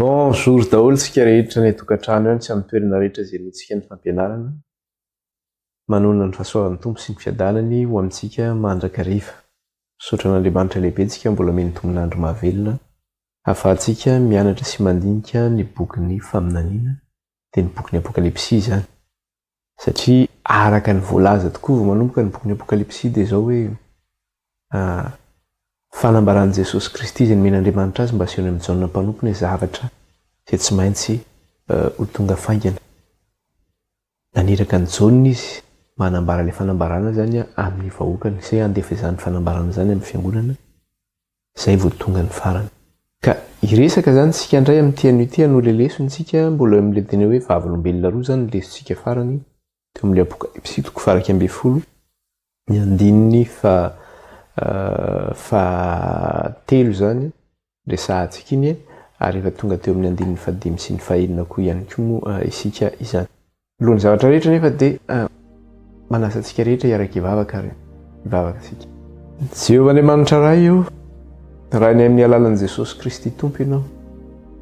Bonjour daholo tsika rehetra ny tokantrano ihany tsy amin'ny toerana rehetra izay notsika ny fampianarana. Manonona ny fahasoavan'ny tompo sy ny fiadanany ho amintsika mandrakariva. Misaotra an'Andriamanitra lehibe tsika mbola meny tombonandro mahavelona ahafahantsika mianatra sy mandinika ny bokin'ny faminaniana dia ny bokin'ny apokalipsia izany. Satria araka ny voalaza tokoa vao manomboka ny bokin'ny apokalipsia dia izao hoe fanambaran'i Jesosy Kristy izay nomen'Andriamanitra azy mba asehony amin'ny Jaona mpanompo ny zavatra izay tsy maintsy ho tonga faingana. Naniraka ny Jaona izy manambara ilay fanambarana zany amin'ny vahoakany izay handefa izany fanambarana izany amin'ny fiangonana izay vao tonga ny farany. Ka iresaka zany tsika indray amin'ity an'ity hanole lesontsika mbola amin'ilay teny hoe vavolombelona roa zany lesontsika farany teo amin'ilay apokalipsia toko faraka ambin'ny folo ny andininy fa telo zany resahantsika iny ary efa tonga teo amin'ny andininy fadimy sy ny fahenina koa ihany koa moa isika izany. Alohan'ny zavatra rehetra nefa dia manasa antsika rehetra hiaraka hivavaka ary hivavaka sika. Jehovah Andriamanitra iray io, raha ny amin'ny alalan'i Jesosy Kristy Tompo ianao,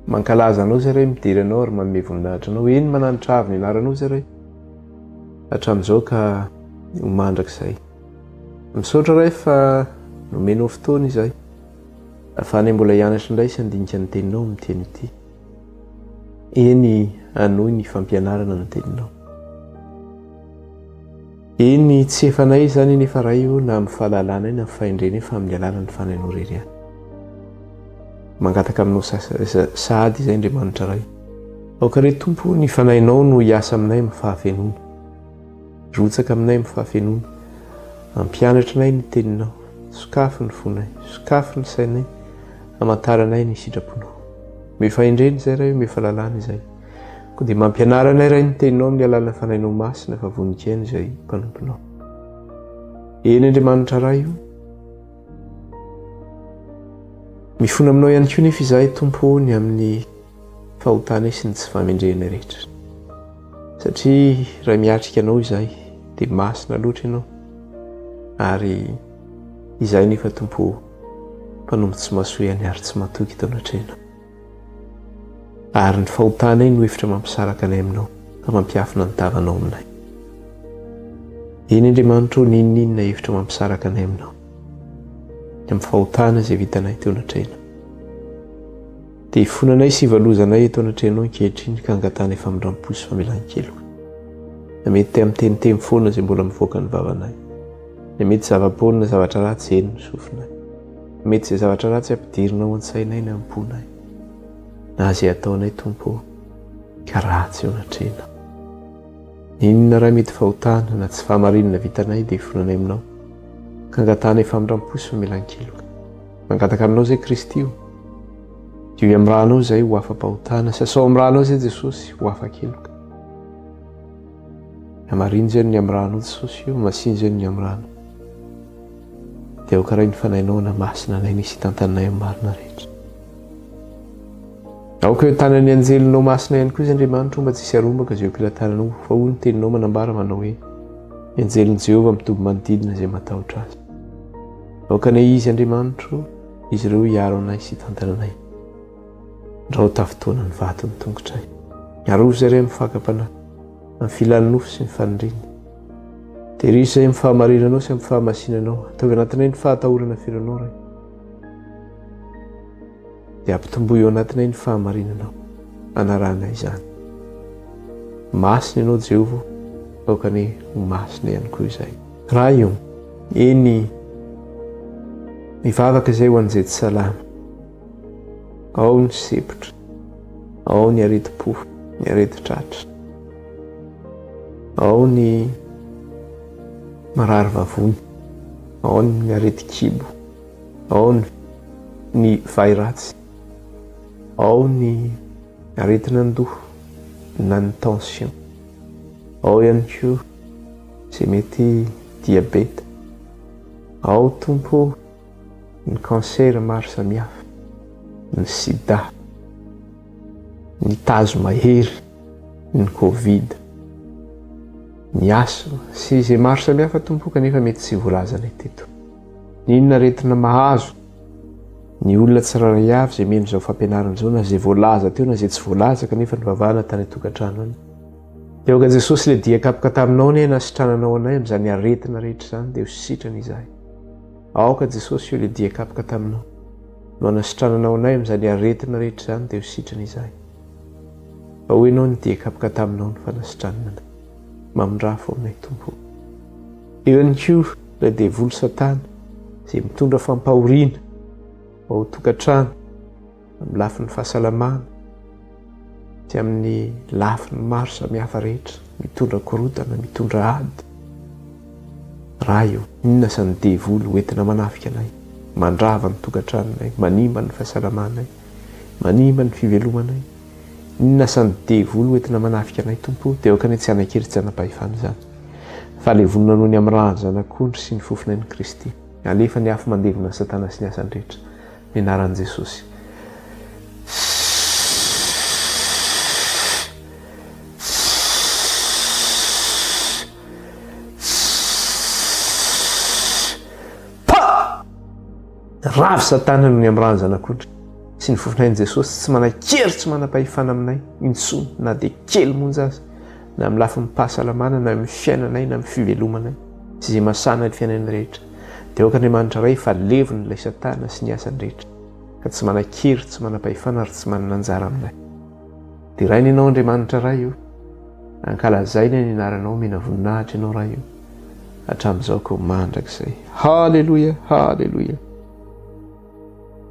mankalaza anao zaray midery anao ary manome voninahitra anao, eny mananitra avy ny anaranao zaray hatramin'izao ka ho mandrakizay. Misaotra ray fa nomenao fotoana izay ahafahana mbola hianatra indray sy handinika ny teninao amin'ny teny ity. Eny anohy ny fampianarana ny teninao. Eny tsy efanay zany nefa ray io na amin'ny fahalalana na amin'ny fahendrena fa amin'ny alalan'ny fanainao rery ihany. Mangataka aminao sahady izay Andriamanitra ray. Aoka re Tompo ny fanainao no hiasa aminay amin'ny fahafenoana. Rotsaka aminay amin'ny fahafenoana. Ampianatra anay ny teninao, sokafo ny fonay, sokafo ny sainay, hamantaranay ny sitraponao. Mefahendreny izay ray, mefahalalana izay. Koa dia mampianara anay ray ny teninao amin'ny alalan'ny fanainao masina fa voninkaina izay mpanomponao. Eny Andriamanitra ray io. Mifona aminao ihany koa nefa izahay Tompo ny amin'ny fahotanay sy ny tsy famendrehanay rehetra. Satria raha miatrika anao izahay dia masina loatra ianao. Ary izahay nefa Tompo mpanompo tsy mahasoa ihany ary tsy matoky tao anatrehana. Ary ny fahotanay no hevitra mampisaraka anay aminao ka mampiafina ny tavanao aminay. Eny Andriamanitra ninninona hevitra mampisaraka anay aminao amin'ny fahotana izay vitanay teo anatrehana. Dia ifonanay sy ivalozanay eto anatrehanao ankehitriny ka angatana famindram-po sy famelan-keloka. Mety amin'ny teniteny foana izay mbola mivoaka ny vavanay. Mety zava-poana zavatra ratsy eny ny sofinay. Mety izay zavatra ratsy ampidirinao an-tsainay na amponay. Na izay ataonay Tompo ka ratsy eo anatrehana. Inona raha mety fahotana na tsy fahamarinana vitanay dia ifonanay aminao ka angatanay famindram-po sy famelan-keloka. Mangataka aminao izay Kristy io. Dio amin'ny ranao izay ho afa-pahotana, sasao amin'ny ranao izay Jesosy ho afa-keloka. Hamariny izay ny amin'ny ranao Jesosy io, masiny izay ny amin'ny ranao. Dia aoka ray ny fanainao na masina anay nisy tantanay amin'ny marina rehetra. Aoka eo tanany anjelinao masina ihany koa izy Andriamanitra mba tsy hisy arombaka izay ampilatananao fa hoy ny teninao manambara manao hoe anjelin'i Jehovah midobo manodidina izay matahotra azy. Aoka nay izy Andriamanitra, izy ireo hiaro anay sy tantananay. Rao tafotoana ny vato ny tongotray. Aroso izay ray amin'ny fakapanahy, amin'ny filan'ny nofo sy ny fanindriny. Tehirisy izay amin'ny fahamarinanao sy amin'ny fahamasinanao, ataovy anatinay ny fahatahorana firanao ray. Dia ampitombo eo anatinay ny fahamarinanao, anaranay izany. Masina ianao Jehovah, aoka ny ho masina ihany koa izay. Raha io, eny mivavaka izay ho an'izay tsy salama. Ao ny sepotra, ao ny areti-po, ny areti-tratra, ao ny marary vavony, ao ny areti-kibo, ao ny vai ratsy, ao ny aretina andoha na ny tension, ao ihany koa izay mety diabeta, ao Tompo ny kansera maro samihafa, ny sida, ny tazo mahery, ny covid, ny asma sy izay maro samihafa Tompo kanefa mety tsy voalazanay teto. Inona aretina mahazo ny olona tsiraray avy zay meno zao fampianarana zao na zay voalaza teo na zay tsy voalaza kanefa nivavahana tany tokantrano any teo ka Jesosy le dia kapoka taminao ne nasitrananao anay amin'izany aretina rehetra zany dia ho sitrana izahay aoka Jesosy io le dia kapoka taminao no nasitrananao anay amin'izany aretina rehetra zany dia ho sitrana izahay fa ho ianao ny dia kapoka taminao ny fanasitranana anay mamindra fo aminay tompo eo ihany koa le devoly satana zay mitondra fampahoriana ao tokantrano amin'ny lafiny fahasalamana sy amin'ny lafiny maro samihafa rehetra mitondra korotana mitondra ady raha io inona sany devoly hoentina manafika anay mandrava ny tokantranonay manimba ny fahasalamanay manimba ny fivelomanay inona sany devoly hoentina manafika anay tompo dia oka ny tsy anakery tsy anapahefana zany fa le vonona noho ny amin'ny raha zanak'ondry sy ny fofonay ny Kristy alefa ny afo mandevona satana sy ny asany rehetra ny anaran'i Jesosy ravy satana noho ny amin'ny raha zanak'ondry sy ny fofonay ny Jesosy tsy manakery tsy manapahefana aminay intsony na dia kely monja azy na amin'ny lafiny pahasalamana na amin'ny fiainanay na amin'ny fivelomanay sy izay masana ny fiainanay rehetra dia oka Andriamanitra ray fa levony ilay satana sy ny asany rehetra ka tsy manakery tsy manapahefana ary tsy manana anjara aminay dia rainy ianao Andriamanitra ray io ankalazaina ny anaranao mena voninahitra ianao ray io hatramin'izao ka ho mandrakizay halleloia halleloia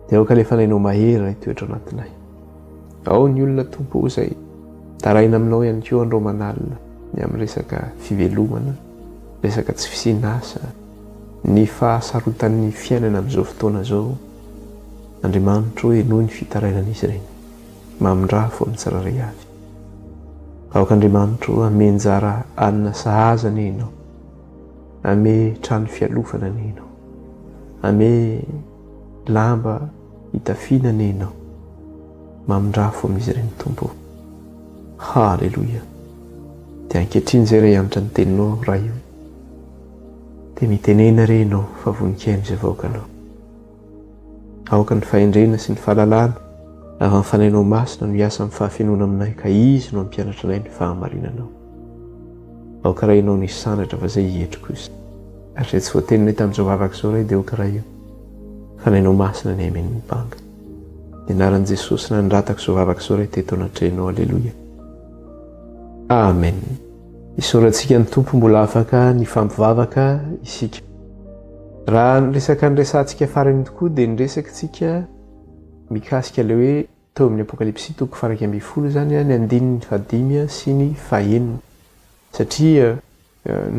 dia oka lefa nainao mahery ray toetra ao anatinay ao ny olona tompo izay taraina aminao ihany koa andreo manalina ny amin'ny resaka fivelomana resaka tsy fisinasa ny fahasarotan'ny fiainana amin'izao fotoana zao Andriamanitra hoe noho ny fitarainan'izy ireny mamindra fo amin'ny tsiraray avy aoka Andriamanitra amenjara anina sahazana ianao ame trano fialofana ianao ame lamba hitafiana ianao mamindra fo amin'izy ireny tompo halleloia dia ankehitriny zay ray anatra ny teninao raha io dia mitenena renao fa voninkaino izay vaokanao aoka ny fahendrena sy ny fahalalana avy amin'ny fanainao masina no hiasa amin'ny fahafenona aminay ka izy no ampianatra anay ny fahamarinanao aoka raha ianao nisy sandratra fa zay hihetriko izy ary zay tsy voateninay tamin'izao vavaka izao ray dia aoka raha io fanainao masina ny ameny mibanga dia anaran'i Jesosy na nratako izao vavaka izao ray teto anatrenao alleloia amen isaorantsika ny tompo mbola afaka ny fampivavaka isika raha resaka nyresantsika farany tokoa dia nyresaka tsika mikasika le hoe teo amin'ny apokalipsy toko faraky amby folo zany ny andininy fadimy sy ny fahenina satria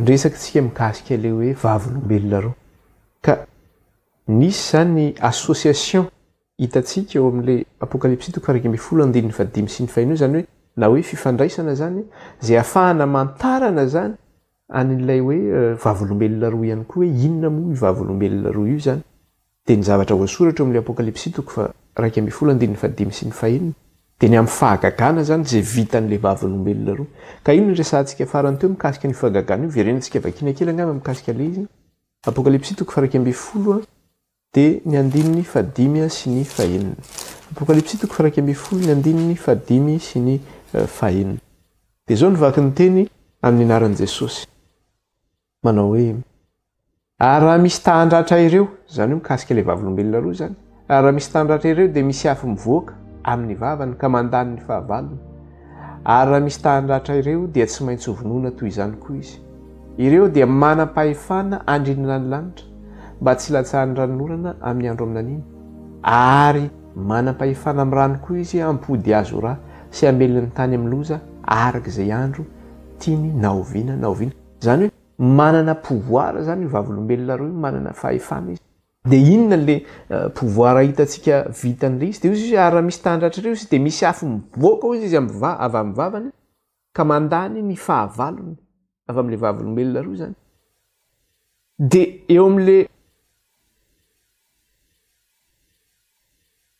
nyresaka tsika mikasika le hoe vavolombelona reo ka nisy zany ny association hitatsika eo amin'le apokalipsy toko faraky amby folo andininy fadimy sy ny fahenina zany hoe na hoe fifandraisana zany zay ahafahana mantarana zany an'ilay hoe vavolombelona roa ihany koa hoe inona moa vavolombelona roa io zany dia ny zavatra voasoratra amin'ilay apokalipsy toko fa raiky amby folo andininy fadimy sy ny fahenina dia ny amin'ny fahagagana zany zay vitan'ilay vavolombelona roa ka ino ny resantsika farany teo mikasika ny fahagagana io verenantsika vakina kely angamba mikasika le izy apokalipsy toko fa raiky amby folo dia ny andininy fadimy sy ny fahenina apokalipsy toko fa raiky amby folo ny andininy fadimy sy ny fahenina dia zao nivaky ny teny amin'ny anaran'i Jesosy manao hoe ary raha misy tahandratra ireo zany hoe mikasika ilay vavolombelona roa zany ary raha misy tahandratra ireo dia misy afo mivoaka amin'ny vavany ka mandany ny fahavalony ary raha misy tahandratra ireo dia tsy maintsy hovonoina toy izany koa izy ireo dia manam-pahefana andrinana ny lanitra mba tsy latsahan'ny ranonorana amin'ny andro aminaniny ary manam-pahefana amin'ny rano koa izy ampody azo raha sy amelona ny tany amin'ny loza araka izay andro tiany naoviana zany hoe manana pouvoir zany vavolombelona roa manana fahefana izy dia inona le pouvoir hitatsika vitan'le izy dia izy ary raha misy tahandratra ireo izy dia misy afo mivoaka ao izy avy amin'ny vavany ka mandany ny fahavalony avy amin'le vavolombelona roa zany dia eo amin'le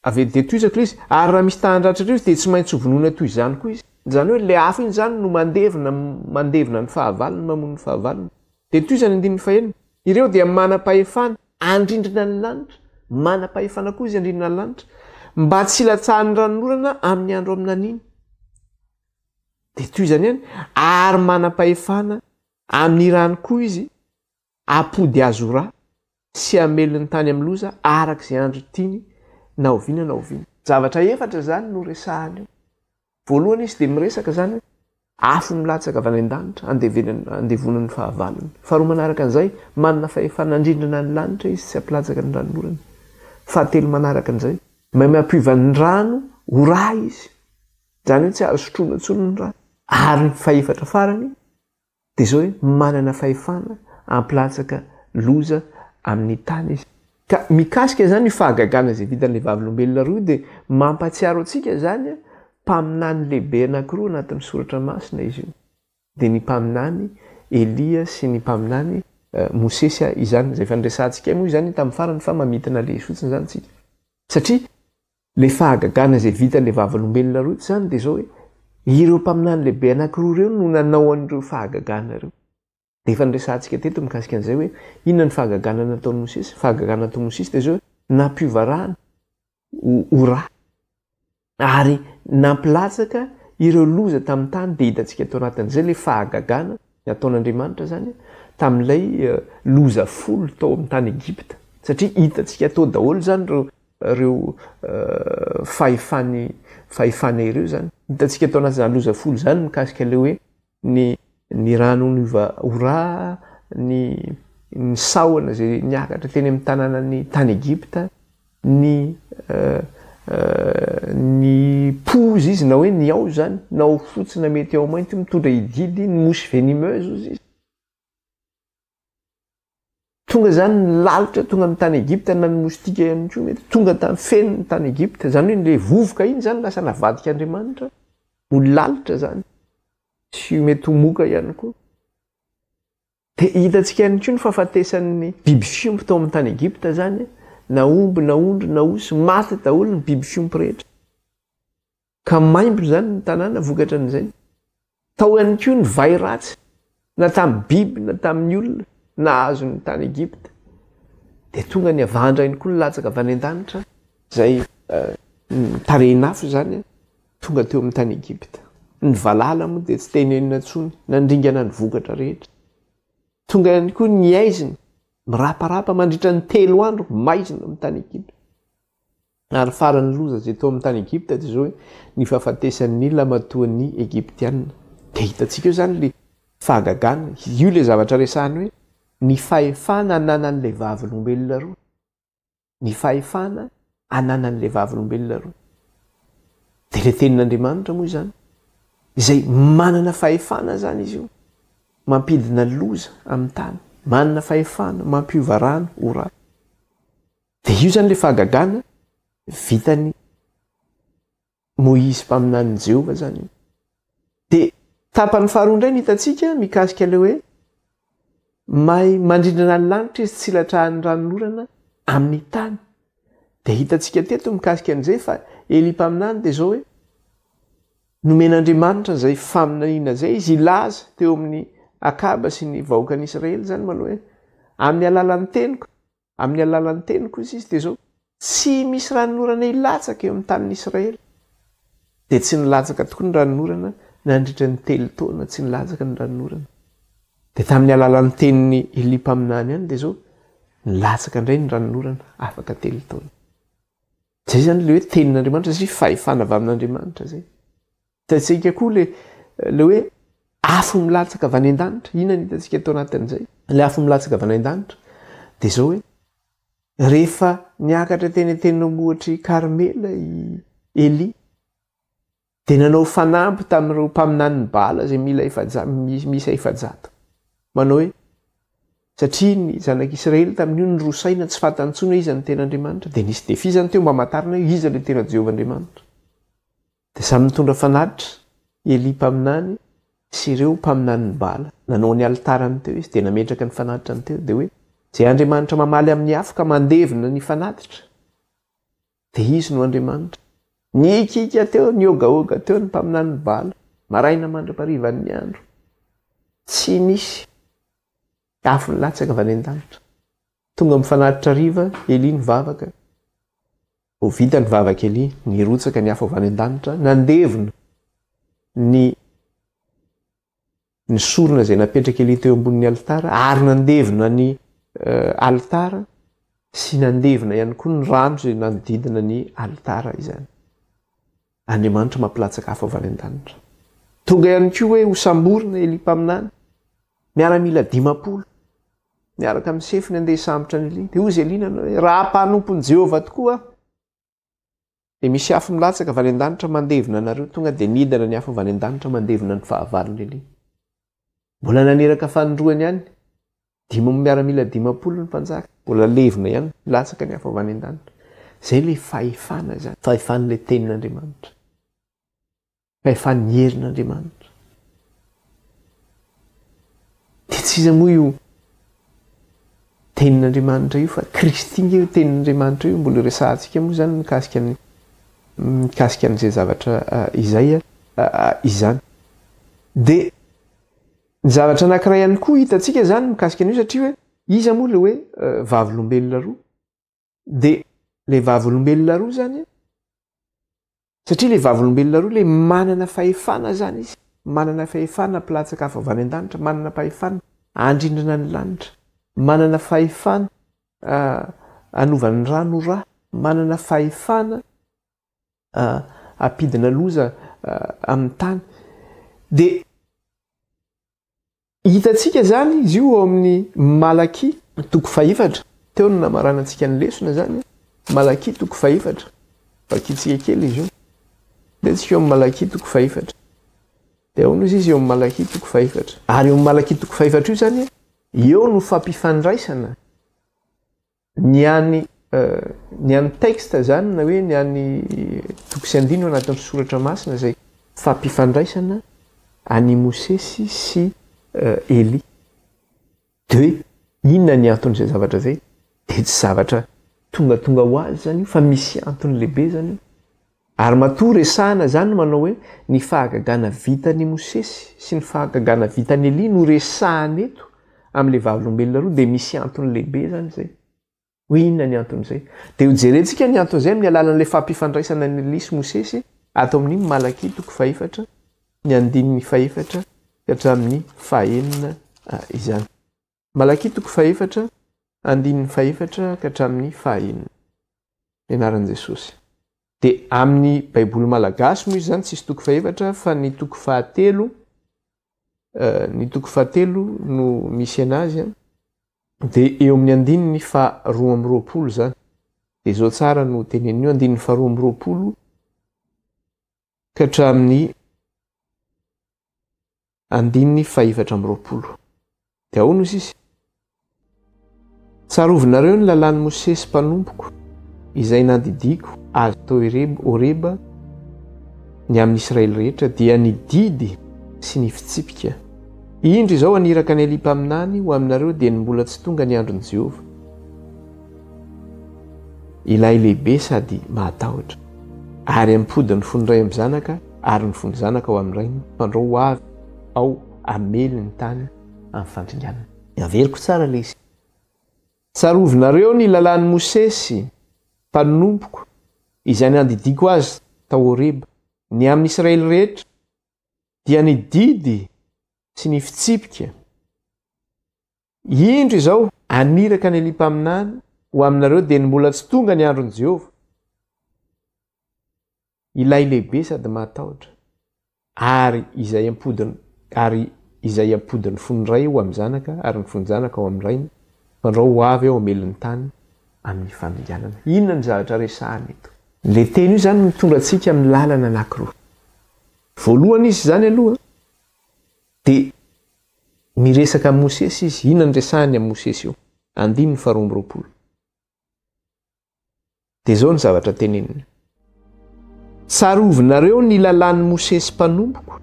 avy dia toizako le izy ary raha misy tahandratra ireo izy dia tsy maintsy hovonoina toy izany koa izy zany hoe le afo iny zany no mandevina ny fahavalony mamono ny fahavalony dia toy izany andininy fahenina ireo dia manam-pahefana andrindrina ny lanitra manam-pahefana koa izy andrinina ny lanitra mba tsy latsahan'ny ranorana amin'ny andro amin'aniny de toy izany ihany ary manam-pahefana amin'ny rano koa izy apody azo ra sy amelon'ny tany amin'ny loza arak'izay andro tiany na oviana na oviana zavatra efatra zany no resahany io voalohany izy de miresaka zany afo milatsaka avy any an-danitra andevonany fahavalony faharoa manaraka an'izay manana fahefana andrindrana ny lanitra izy tsy ampilatsaka ny ranorana fahatelo manaraka an'izay mampiovan'ny rano ho ra izy zany hoe tsy azo sotroina ntsony ny rano ary ny faefatra farany de zao hoe manana fahefana ampilatsaka loza amin'ny tany izy ka mikasika zany ny fahagagana zay vitan'le vavolombelona roa de mampatsiaro atsika zany mpaminany lehibe anankiroa anatin'ny soratra masina izy io de ny mpaminany Elia sy ny mpaminany Mosesy izany zay fandresantsika moa izany tamin'ny farany fa mamitana le fotsiny zany tsika satria le fahagagana zay vitan'le vavolombelona roa zany de zao hoe ireo mpaminany lehibe anankiroa reo no nanao an'ireo fahagagana reo de efa nresantsika teto mikasika an'izay hoe inona ny fahagagana nataon'ny Mosesy fahagagana nataon'ny Mosesy de zao hoe nampiova rano ho ra ary nampilatsaka ireo loza tamin'ny tany de hitantsika tao anatin'izay le fahagagana nataon'Andriamanitra zany tamin'ilay loza folo tao amin'ny tany Egipta satria hitantsika tao daholo zany reo fahefana ireo zany hitantsika tao anatin'izany loza folo zany mikasika le hoe ny rano niova ho ra ny sahona zay niakatra teny amin'ny tanànany tany Egipta ny pozy izy na hoe ny ao zany na ho fotsy na mety ao mainty mitondra ididy ny mosy venimeuse izy tonga zany ny lalitra tonga amin'ny tany Egipta na ny mostika ihany koa mety tonga tamin'ny feniny tany Egipta zany hoe le vovoka iny zany lasa navadika Andriamanitra ho lalitra zany sy mety ho moka ihany koa de hitantsika ihany koa ny fahafatesan'ny biby fiompy tao amin'ny tany Egipta zany na omby na ondry na osy maty daholo ny biby fiompy rehetra ka maimbo zany ny tanàna vokatra an'izay tao ihany koa ny vai ratsy na tamin'ny biby na tamin'ny olona nahazo ny tany Egipta de tonga ny avandra iny koa latsaka avy any an-danitra zay tarehinafo zany tonga teo amin'ny tany Egipta ny valala moa de tsy tenenina ntsony nandringana ny vokatra rehetra tonga ihany koa ny aiziny miraparapa mandritra ny 3 andro maizina amin'ny tany Egipta ary farany loza zay tao amin'ny tany Egipta de zao hoe ny fahafatesan'ny lamatoan'ny Egiptianina de hitantsika eo zany le fahagagana io le zavatra resahany hoe ny fahefana ananan'le vavolombelona roa ny fahefana ananan'le vavolombelona roa de le tenin'Andriamanitra moa zany izay manana fahefana zany izy io mampidina loza amin'ny tany manana fahefana mampiova rano ho ra de io zany le fahagagana vitany Moïse mpaminany Jehova zany de tapany faharoa indray ny hitantsika mikasika le hoe mahay mandrindrana ny lanitra izy tsy latrahan'ny ranorana amin'ny tany de hitantsika teto mikasika an'izay fa Eli mpaminany de zao hoe nomen'Andriamanitra zay faminaniana zay izy ilaza teo amin'ny Akaba sy ny vahoakan'i Israely zany maloha hoe amin'ny alalan'ny teniko izy de zao tsy misy ranorana ilatsaka eo amin'ny tanin'ny Israely de tsy nilatsaka tokoa ny ranorana nandritra ny 3 taona tsy nilatsaka ny ranorana de tamin'ny alalan'ny tenin'ny Eli mpaminany ihany de zao nilatsaka indray ny ranorana afaka 3 taona zay zany le hoe tenin'Andriamanitra sy fahefana avy amin'Andriamanitra zay hitantsika koa le hoe afo milatsaka avy any an-danitra inona ny hitantsika tao anatin'izay le afo milatsaka avy any an-danitra de zao hoe rehefa niakatra teny an-tendrombohitry Karmela i Eli de nanao fanampy tamin'ireo mpaminany Baala zay misy efajato manao hoe satria ny zanak'Israely tamin'io ny rosaina tsy fatantsony hoe iza ny ten'Andriamanitra de nisy defizany teo mba hamantarina hoe iza le tena Jehovah Andriamanitra de samy mitondra fanatitra Eli mpaminany sy ireo mpaminany Baala nanao ny altarany teo izy de nametraka ny fanatitrany teo de hoe zay Andriamanitra mamaly amin'ny afo ka mandevina ny fanatitra de izy no Andriamanitra nikika teo niogaoga teo ny mpaminany Baala maraina mandrapariva ny andro tsy misy afo nilatsaka avy any an-danitra tonga mifanatitra riva Eli nivavaka ho vita ny vavakely nirotsaka ny hafa avy any an-danitra nandevona ny sorona zay napetraka ely teo ambonin'ny alitara ary nandevona ny alitara sy nandevona ihany koa ny rano zay nanodidina ny alitara izany. Andriamanitra mampilatsaka hafa avy any an-danitra. Tonga ihany koa hoe ho samborina Eli mpaminany miaramila 500 miaraka amin'ny sefiny andeha sambotra ny Eli. Dia hozy Eli nanao hoe raha mpanompon'i Jehova tokoa dia misy afo milatsaka avy any an-danitra mandevona anareo. Tonga dia nidana ny afo avy any an-danitra mandevona ny fahavalon'ny Eli. Mbola naneraka fanondroany ihany 5 miaramila 500 ny mpanjaka. Mbola levona ihany milatsaka ny afo avy any an-danitra. Zay le fahefana zany. Fahefan'le tenin'Andriamanitra. Fahefan'ny herin'Andriamanitra. Dia tsy iza moa io tenin'Andriamanitra io fa Kristy io tenin'Andriamanitra io mbola resahantsika moa zany mikasika an'izay zavatra izay izany. Dia ny zavatra anankiray ihany koa hitantsika zany mikasika an'io satria hoe iza moa le hoe vavolombelona roa. Dia le vavolombelona roa zany satria le vavolombelona roa le manana fahefana zany izy. Manana fahefana mpilatsaka hafa avy any an-danitra, manana fahefana andrindrana ny lanitra, manana fahefana anovany rano rà, manana fahefana ampidina loza amin'ny tany. Dia hitantsika zany izy io ao amin'ny Malaki 4. Teo no namaranantsika ny lesona zany. Malaki 4. Vakitsika kely izy io. Dia tsika eo amin'ny Malaki 4. Dia ao nozy izy eo amin'ny Malaki 4. Ary eo amin'ny Malaki 4 io zany eo no fampifandraisana ny any texte zany na hoe ny any 9 anatin'ny soratra masina zay fampifandraisana any Mosesy sy Eli. Dia inona ny anton'izay zavatra zay? Dia tsy zavatra tonga ho azy zany io fa misy antony lehibe zany io. Ary matoa resahana zany manao hoe ny fahagagana vitan'ny Mosesy sy ny fahagagana vitan'ny Eli no resahana eto amin'le vavolombelona roa. Dia misy antony lehibe zany zay. Hoe inona ny anton'izay? Dia ho jerentsika ny anton'izay amin'ny alalan'le fampifandraisana ny Eli sy Mosesy ato amin'ny Malaki 4 ny 1 hatramin'ny 9 izany. Malaki 4 1 hatramin'ny 9 ianaran'i Jesosy. Dia amin'ny Baiboly Malagasy moa izy zany tsisy 4 fa ny 4 ny 4 no misy anazy. Dia eo amin'ny 220 zany. Dia zao tsara no tenenio 220 ka hatramin'ny 420. Dia ao nozy izy. Tsarovinareo ny lalàn'ny Mosesy mpanompoko izay nandidiko azo tao Horeba ny amin'ny Israely rehetra dia ny didy sy ny fitsipika. Indro izao aniraka ny Eli mpaminany ho aminareo dia ny mbola tsy tonga ny andron'i Jehova. Ilay lehibe sady mahatahotra. Ary ampody ny fony amin'ny zanaka ary ny fony zanaka ao amin'ny rainy fandrao ho avy ao amely ny tany amin'ny fandringanana. Averiko tsara le izy. Tsarovinareo ny lalàn'ny Mosesy mpanompoko izay nandidiko azy tao Horeba ny amin'ny Israely rehetra dia ny didy sy ny fitsipika. Indro izao aniraka ny Eli mpaminany ho aminareo dia ny mbola tsy tonga ny andron'i Jehova. Ilay lehibe sady mahatahotra. Ary izay ampodin'ny fony ray ho amin'ny zanaka ary ny fony zanaka ao amin'ny rainy fandrao ho avy ao amelin'ny tany amin'ny fandringanana. Inona ny zavatra resahana eto? Le teny io zany mitondra antsika amin'ny lalana anankiroa. Voalohany izy zany aloha dia miresaka amin'ny Mosesy izy. Inona ny resahany amin'ny Mosesy io? 220. Dia zao ny zavatra teneniny. Tsarovinareo ny lalàn'ny Mosesy mpanompoko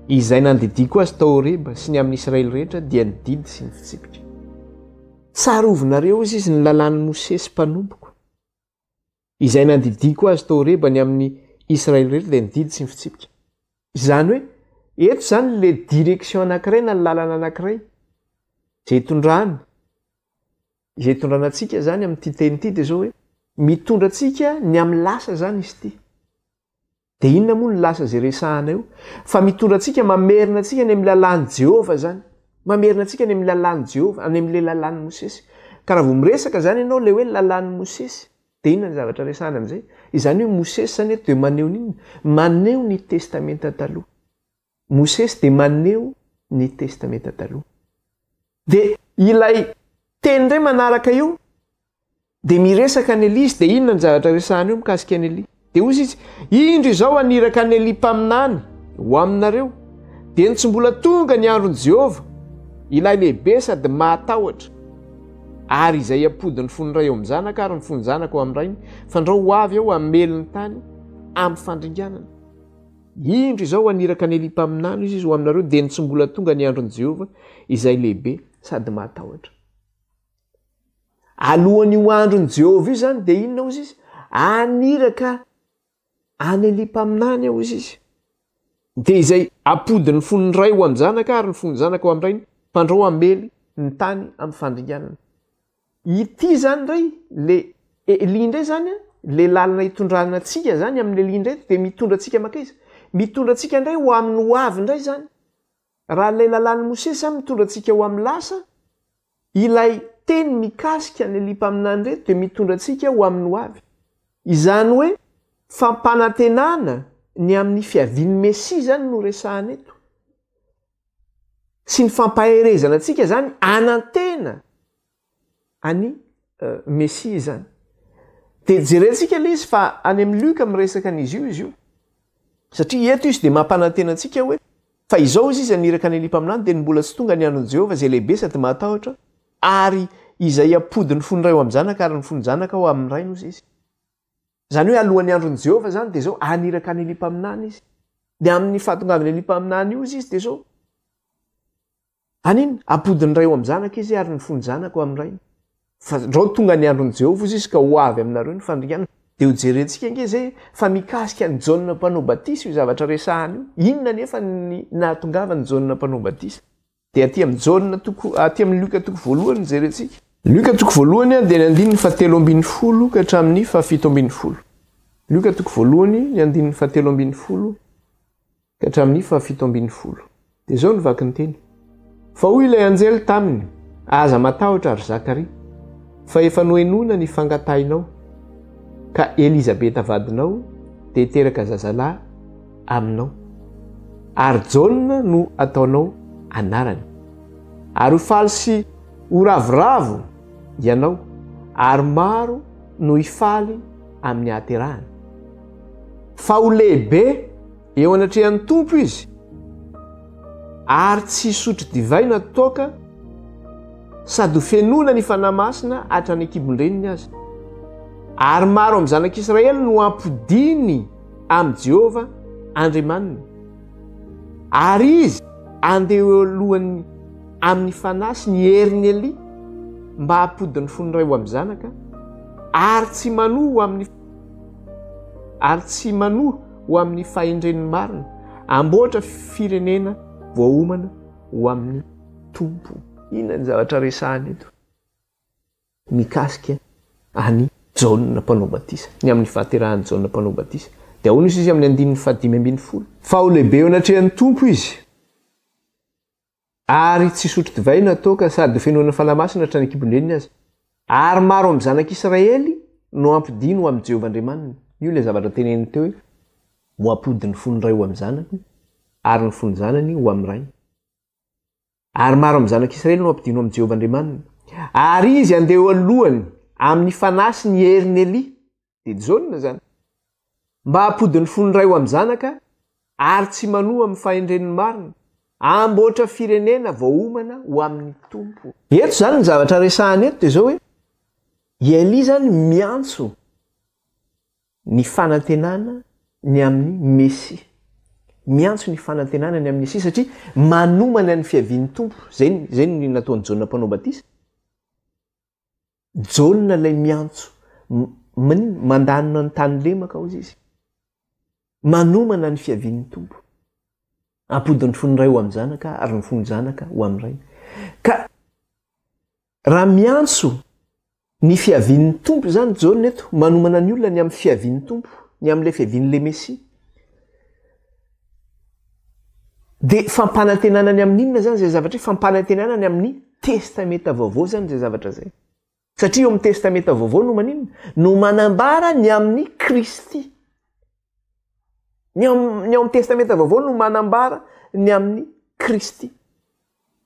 izay nandidiko azy tao Horeba sy ny amin'ny Israely rehetra dia ny didy sy ny fitsipika. Tsarovinareo izy ny lalàn'ny Mosesy mpanompoko izay nandidiko azy tao Horeba ny amin'ny Israely rehetra dia ny didy sy ny fitsipika. Zany hoe eto zany le direction anankiray na lalana anankiray izay tondrana. Izay tondranantsika zany amin'ity teny ity dia zao hoe mitondra atsika ny amin'ny lasa zany izy ity. De inona moa ny lasa zay resahana io? Fa mitondra atsika mamerina atsika ny amin'ny lalàn'i Jehova zany. Mamerina atsika ny amin'ny lalàn'i Jehova, any amin'le lalàn'i Mosesy. Ka raha vao miresaka zany ianao le hoe lalàn'i Mosesy, de inona ny zavatra resahana amin'izay? Izany hoe Mosesy zany eto de maneho n'inona? Maneho ny testamenta taloha. Mosesy de maneho ny testamenta taloha. De ilay teny indray manaraka io de miresaka ny Elia izy, de inona ny zavatra resahana io mikasika ny Elia? De ozy izy, indro izao aniraka ny Elia mpaminany ho aminareo, de ny tsy mbola tonga ny andron'i Jehova, ilay lehibe sady mahatahotra, ary izay apodin'ny fony ray eo amin'ny zanaka ary ny fony zanaka ao amin'ny rainy, fandrao ho avy ao amin'ny melin'ny tany amin'ny fandringanana. Indro izao aniraka ny Elia mpaminany izy ho aminareo, de ny tsy mbola tonga ny andron'i Jehova, izay lehibe sady mahatahotra. Alohan'io andron'i Jehova io zany de inona ozy izy? Aniraka any Elia mpaminany ao izy. De izay apodin'ny fony ray ho amin'ny zanaka ary ny fony zanaka ao amin'ny rainy, fandrao amely ny tany amin'ny fandringanana. Ity zany ray le Elia indray zany le lalana hitondrana atsika zany amin'ny Elia indray de mitondra atsika makaiza? Mitondra atsika indray ho amin'ny ho avy indray zany. Raha le lalàn'i Mosesy zany mitondra atsika ho amin'ny lasa, ilay teny mikasika ny Elia mpaminany reto de mitondra atsika ho amin'ny ho avy. Izany hoe fampanantenana ny amin'ny fiavian'ny Mesia zany no resahana eto. Sy ny fampaherezana atsika zany anantena any Mesia zany. De jerentsika le izy fa any amin'ny Luka miresaka an'izy io izy io. Satria eto izy de mampanantena atsika hoe fa izao izy aniraka ny Elia mpaminany de mbola tsy tonga ny andron'i Jehova zay lehibe sady mahatahotra, ary izay apodin'ny fony ray ao amin'ny zanaka ary ny fony zanaka ao amin'ny rainy ozy izy. Zany hoe alohan'ny andron'i Jehova zany de zao aniraka ny Elia mpaminany izy. De amin'ny fahatongavany Elia mpaminany io izy de zao anina apodin'ny ray ao amin'ny zanaka izy ary ny fony zanaka ao amin'ny rainy. Fa rao tonga ny andron'i Jehova izy izy ka ho avy aminareo ny fandringanana. De ho jerentsika nge zay fa mikasika ny Jaona mpanao batisa io zavatra resahana io. Inona nefa ny nahatongavany Jaona mpanao batisa? De aty amin'ny Jaona aty amin'ny Luka toko voalohany jerentsika. Luka toko voalohany de ny 7:10 ka hatramin'ny 7:10. Luka toko voalohany ny 7:10 ka hatramin'ny 7:10. De zao ny vaky ny teny. Fa hoy ilay anjely taminy, aza matahotra ry Zakaria, fa efa noenona ny fangatahinao, ka Elizabeta vadinao de teraka zazalahy aminao, ary Jaona no ataonao anarany. Ary ho faly sy ho ravoravo ianao, ary maro no hifaly amin'ny haterahany. Fa ho lehibe eo anatrehan'ny tompo izy, ary tsy sotro divaina toka, sady ho fenona ny fanahy masina hatrany an-kibon-dreniny azy. Ary maro amin'ny zanak'Israely no ampodiny amin'i Jehova Andriamaniny. Ary izy andeha eo alohany amin'ny fanahy sy ny herin'ny Elia mba hampodin'ny fony ray ho amin'ny zanaka, ary tsy manohy ho amin'ny fahendren'ny marina, amboatra firenena voahomana ho amin'ny tompo. Inona ny zavatra resahana eto? Mikasika any Jaona mpanao batisa, ny amin'ny fahaterahan'ny Jaona mpanao batisa. De ahoana izy amin'ny 5:10. Fa ho lehibe eo anatrehan'ny tompo izy, ary tsy sotro divaina toka, sady ho fenoana fanahy masina hatrany an-kibon-dreniny azy. Ary maro amin'ny zanak'Israely no ampidiny ho amin'ny Jehova Andriamaniny. Io le zavatra teneniny teo hoe ho apodin'ny fony ray ho amin'ny zanany, ary ny fony zanany ho amin'ny rainy. Ary maro amin'ny zanak'Israely no ampidiny ho amin'ny Jehova Andriamaniny. Ary izy andeha eo alohany amin'ny fanahy sy ny herin'ny Elia, de Jaona zany, mba hampodin'ny fony ray ho amin'ny zanaka, ary tsy manohy amin'ny fahendren'ny marina, amboatra firenena voahomana ho amin'ny tompo. Eto zany ny zavatra resahana eto de zao hoe Elia zany miantso ny fanantenana ny amin'ny Mesia. Miantso ny fanantenana ny amin'ny Mesia satria manomana ny fiavian'ny tompo. Zay ny nataon'ny Jaona mpanao batisa. Jaona lay miantso mandanina ny tany lemaka hozy izy. Manomana ny fiavian'ny tompo. Ampodin'ny fony ray ho amin'ny zanaka ary ny fony zanaka ho amin'ny rainy. Ka raha miantso ny fiavian'ny tompo zany jao neto manomana ny olona ny amin'ny fiavian'ny tompo ny amin'le fiavian'le mesia de fampanantenanany amin'inona zany zay zavatra hoe fampanantenanany amin'ny testameta vaovao zany zay zavatra zay satria eo amin'ny testameta vaovao no maninona no manambara ny amin'ny Kristy ny ao amin'ny testameta vaovao no manambara ny amin'ny Kristy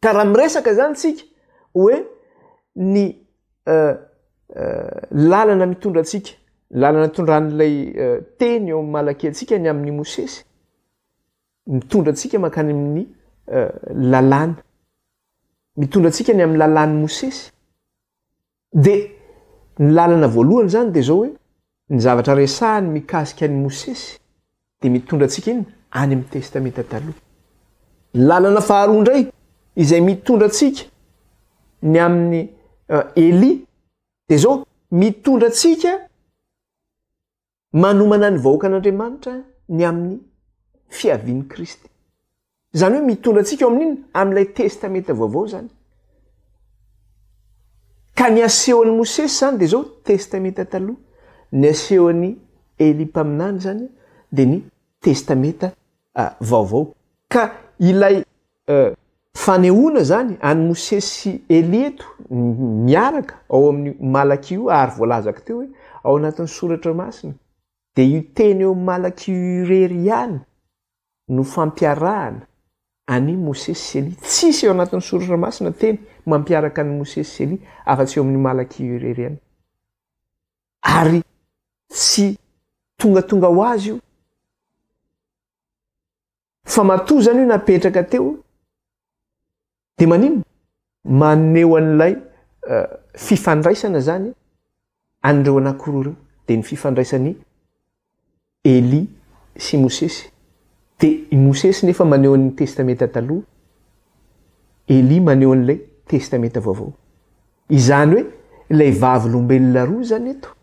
ka raha miresaka zany tsika hoe ny lalana mitondra atsika lalana tondran'ilay teny eo amin'ny malaky atsika ny amin'ny Mosesy mitondra atsika makany amin'ny lalàna mitondra atsika ny amin'ny lalàn'ny Mosesy de ny lalana voalohany zany de zao hoe ny zavatra resahany mikasika ny Mosesy de mitondra atsika iny any amin'ny testameta taloha lalana faharoa indray izay mitondra atsika ny amin'ny Eli de zao mitondra atsika manomana ny vahoaka an'Andriamanitra ny amin'ny fiavian'ny Kristy zany hoe mitondra atsika eo amin'iny amin'ilay testameta vaovao zany ka ny asehoan'ny Mosesy zany de zao testameta taloha ny asehoan'ny Eli mpaminany zany de ny testameta vaovao ka ilay fanehoana zany any Mosesy sy Eli eto miaraka ao amin'ny malaky io ary voalazako teo hoe ao anatin'ny soratra masina de io teny eo malaky io irery ihany no fampiarahana any Mosesy sy Eli tsisy eo anatin'ny soratra masina teny mampiaraka any Mosesy sy Eli afa-tsy eo amin'ny malaky io irery ihany ary tsy tongatonga ho azy io fa matoa zany io napetraka teo de manino maneho an'ilay fifandraisana zany an'ireo anankiroa ireo de ny fifandraisany Eli sy Mosesy de i Mosesy nefa maneho an'ny testameta taloha Eli maneho an'ilay testameta vaovao izany hoe ilay vavolombelona roa zany eto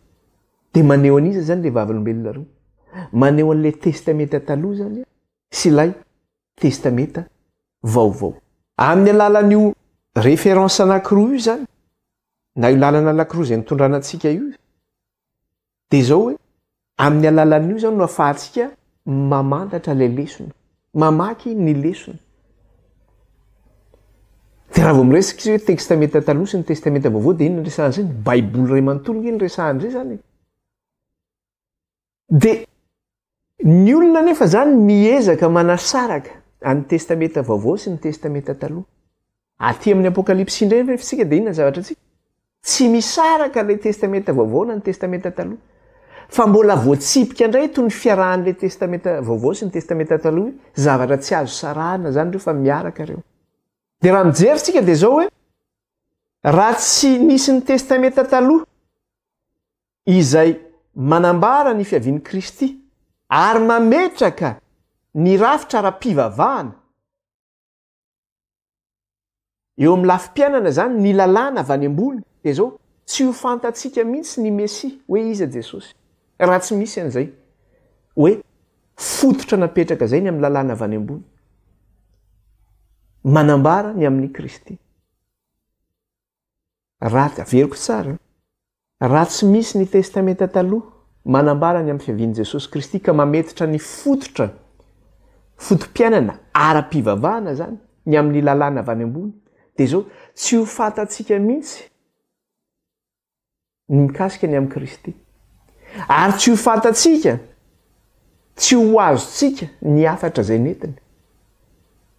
de maneho an'iza zany ilay vavolombelona roa maneho an'ilay testameta taloha zany sy ilay testameta vaovao amin'ny alalan'io référence anankiroa io zany na io lalana anankiroa zay nitondranantsika io de zao hoe amin'ny alalan'io zany no ahafahantsika mamantatra lay lesona mamaky ny lesona de raha vao miresaka izy hoe testameta taloha sy ny testameta vaovao de ino ny resahany zany baiboly ray manontolo iny resahany zay zany de ny olona nefa zany miezaka manasaraka any testameta vaovao sy ny testameta taloha aty amin'ny apokalipsy indray refitsika de inona zavatra tsika tsy misaraka lay testameta vaovao na ny testameta taloha fa mbola voatsipika indray toy ny fiarahan'lay testameta vaovao sy ny testameta taloha zavatra tsy azo sarahana zany reo fa miaraka reo de raha mijeritsika de zao hoe raha tsy nisy ny testameta taloha izay manambara ny fiavian'ny Kristy ary mametraka ny rafitra ara-pivavahana eo amin'ny lafim-piainana zany ny lalàna avy any ambony de zao tsy ho fantatsika mihitsy ny Mesia hoe iza Jesosy raha tsy misy an'izay hoe fototra napetraka zay ny amin'ny lalàna avy any ambony manambara ny amin'ny Kristy raha averiko tsara raha tsy misy ny testameta taloha manambara ny amin'ny fiavian'i Jesosy Kristy ka mametitra ny fototra fotom-piainana ara-pivavahana zany ny amin'ny lalàna avy any ambony de zao tsy ho fantatsika mihitsy ny mikasika ny amin'ny Kristy ary tsy ho fantatsika tsy ho azotsika ny afatra zay netiny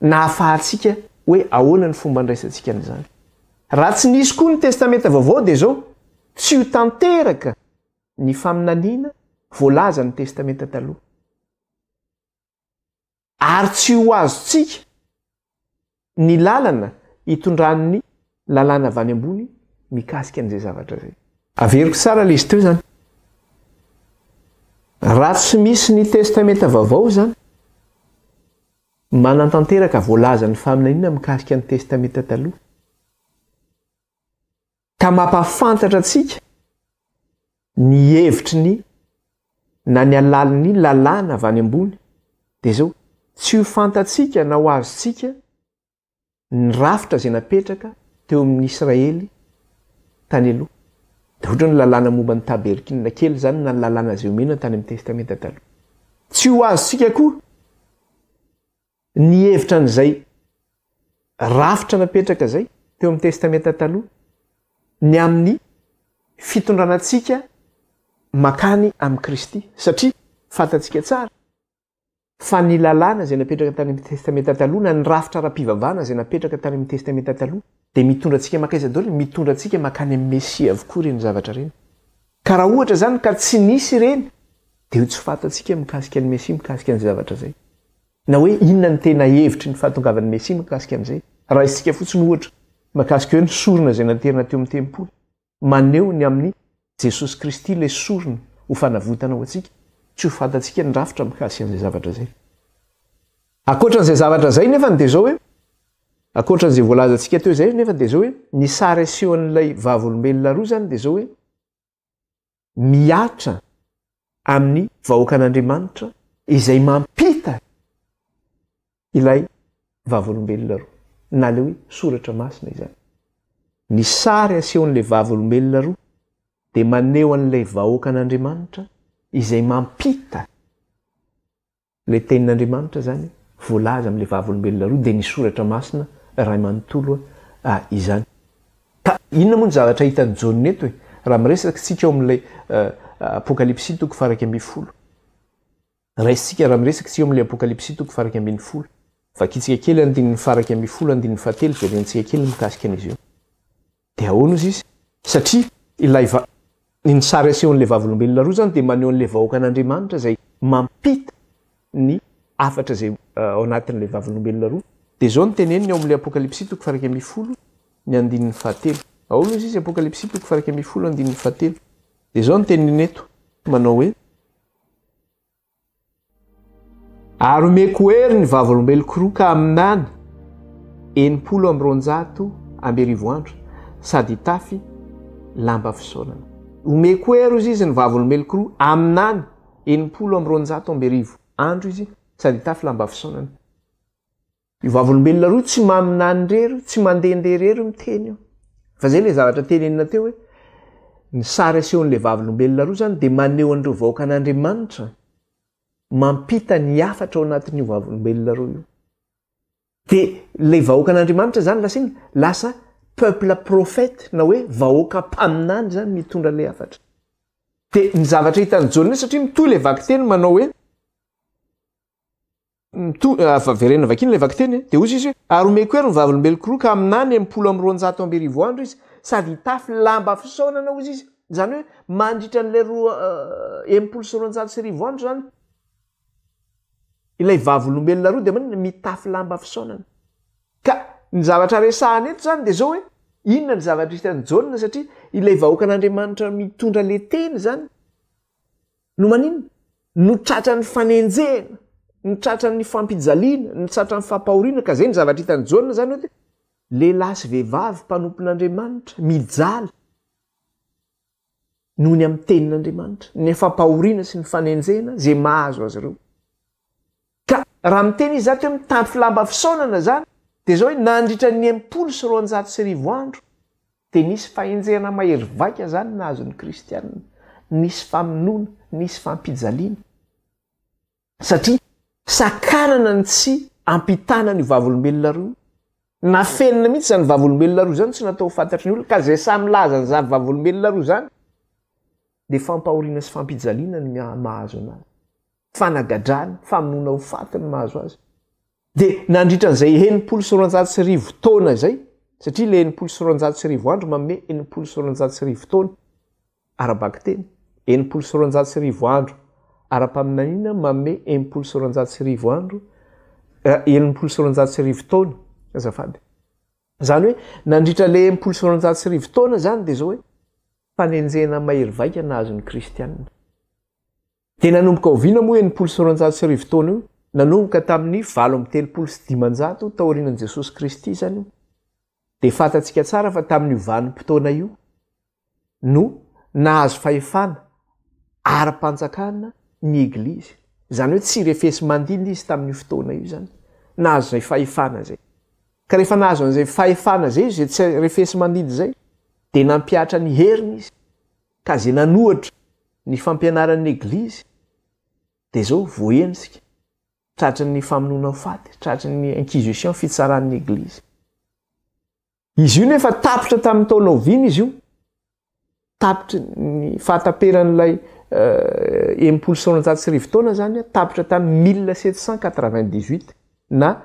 na ahafahantsika hoe ahoana ny fomba ndraisantsika n'izany raha tsy nisy koa ny testameta vaovao de zao tsy ho tanteraka ny faminaniana voalaza ny testameta taloha ary tsy ho azotsika ny lalana hitondran'ny lalàna avy any ambony mikasika an'izay zavatra zay averiko tsara le izy teo zany raha tsy misy ny testameta vaovao zany manantanteraka voalaza ny faminaniana mikasika ny testameta taloha ka mampafantatra atsika ny hevitry ny na ny alalin'ny lalàna avy any ambony de zao tsy ho fantatsika na ho azotsika ny rafitra zay napetraka teo amin'ny Israely tany aloha de ohatra ny lalàna momba ny taberkina kely zany na ny lalàna zay omena tany amin'ny testamenta taloha tsy ho azontsika koa ny hevitra n'izay rafitra napetraka zay teo amin'ny testamenta taloha ny amin'ny fitondranantsika makany amin'ny Kristy satria fantatsika tsara fa ny lalàna zay napetraka tany amin'ny testamenta taloha na ny rafitra ara-pivavahana zay napetraka tany amin'ny testamenta taloha dia mitondra antsika makaiza daholo mitondra antsika makany amin'ny Mesia avokoa reny zavatra reny ka raha ohatra zany ka tsy nisy reny dia tsy fantatsika mikasika ny Mesia mikasika ny zavatra zay na hoe inona ny tena hevitry ny fahatongavan'ny Mesia mikasika an'izay raha isika fotsiny ohatra makasika hoe ny sorona zay naterina teo amin'ny tempolo maneho ny amin'ny Jesosy Kristy ilay sorona ho fanavotana ho antsika tsy ho fantatsika ny rafitra mikasika an'izay zavatra zay akoatran'izay zavatra zay nefa dia zao hoe akoatran'izay voalazantsika teo zay nefa dia zao hoe ny sary asehon'ilay vavolombelona roa zany dia zao hoe miatra amin'ny vahoakan'Andriamanitra izay mampita ilay vavolombelona roa na le hoe soratra masina izany ny sary asehon'ilay vavolombelona roa dia maneho an'ilay vahoakan'Andriamanitra izay mampita ilay tenin'Andriamanitra zany voalaza amin'ilay vavolombelona roa dia ny soratra masina ray manontolo izany ka inona moa ny zavatra hitan'ny Jaune eto e raha miresaka tsika eo amin'ilay apokalipsy toko faraky ambin'ny folo raisitsika raha miresaka tsika eo amin'ilay apokalipsy toko faraky ambin'ny folo vakitsika kely andininy faraky ambin'ny folo andininy fahatelo verentsika kely mikasika an'izy io dia ahoana izy izy satria ilay ny sary asehon'ilay vavolombelona roa zany dia maneho an'ilay vahoakan'Andriamanitra zay mampita ny afatra zay ao anatin'ilay vavolombelona roa dia zao ny teneniny eo amin'ilay apokalipsy toko faraky ambin'ny folo ny andininy fahatelo ahoana izy izy apokalipsy toko faraky ambin'ny folo andininy fahatelo dia zao ny teneniny eto manao hoe ary omeko hery ny vavolombeloko roa ka aminany 700 amberivoandro sady tafy lamba fisaonana omeko hery izy izy ny vavolombeloko roa aminany 700 amberivo andro izy sady tafy lamba fisaonana io vavolombelona roa tsy maminany rery tsy mandehandeha rery miteny io fa zay le zavatra tenenina teo hoe ny sary asehon'ilay vavolombelona roa zany dia maneho an'ireo vahoakan'Andriamanitra mampita ny afatra ao anatin'io vavolombelona roa io dia ilay vahoakan'Andriamanitra zany lasa peuple prophète na hoe vahoaka mpaminany zany mitondra ilay afatra dia ny zavatra hitan'ny Jaune satria mitohy ilay vakiteny manao hoe verena vakiny ilay vakiteny dia ozy izy hoe ary omeko hery ny vavolombeloko roa ka aminany 700 amberivoandro izy sady tafy lamba fisaonana ozy izy zany hoe mandritra n'ilay 700 andro zany ilay vavolombelona roa dia manina mitafy lamba fisaonana ka ny zavatra resahany eto zany dia zao hoe inona ny zavatra hitan'ny Jaune satria ilay vahoakan'Andriamanitra mitondra le teny zany no maninona no tratran'ny fanenjehana ny tratran'ny fampijaliana ny tratran'ny fampahoriana ka zay ny zavatra hitan'ny Jaune zany hoe lehilahy sy vehivavy mpanompon'Andriamanitra mijaly noho ny amin'ny tenin'Andriamanitra ny fampahoriana sy ny fanenjehana zay mahazo azy ireo ka raha miteny izy zato hoe mitampy lamba fisaonana zany dia zao hoe nandritra ny 700 andro dia nisy fahenjehana mahery vaika zany nahazon'ny kristianina nisy famonoana nisy fampijaliana satria sakanana ny tsy ampitana ny vavolombelona roa na fenina mihitsy zany vavolombelona roa zany tsy natao fantatry ny olona ka zay samy laza ny vavolombelona roa zany dia fampahoriana sy fampijaliana ny mahazo anazy fanagadrana famonoana ho faty ny mahazo azy dia nandritra n'izay 700 taona zay satria le 700 andro manome 700 taona arabaky teny 700 andro ara-paminaniana manome 700 andro 700 taona azafady zany hoe nandritra le 700 taona zany dia zao hoe fanenjehana mahery vaika nahazon'ny kristianina dia nanomboka oviana moa 700 taona io nanomboka tamin'ny 7 taorianan'i Jesosy Kristy zany io dia fantatsika tsara fa tamin'io vanim-potoana io no nahazo fahefana ara-panjakana ny eglizy zany hoe tsy refesy mandiny izy tamin'io fotoana io zany nahazo zay fahefana zay ka rehefa nahazo an'izay fahefana zay izy zay tsy refesy mandiny zay dia nampiatra ny heriny izy ka zay nanohatra ny fampianaran'ny eglizy dia zao voenitsika tratran'ny famonoana ho faty tratran'ny inquisition fitsaran'ny eglizy. Izy io nefa tapitra tamin'ny taona oviana izy io, tapitra ny fahataperan'ilay 900 taona zany tapitra tamin'ny 1798 na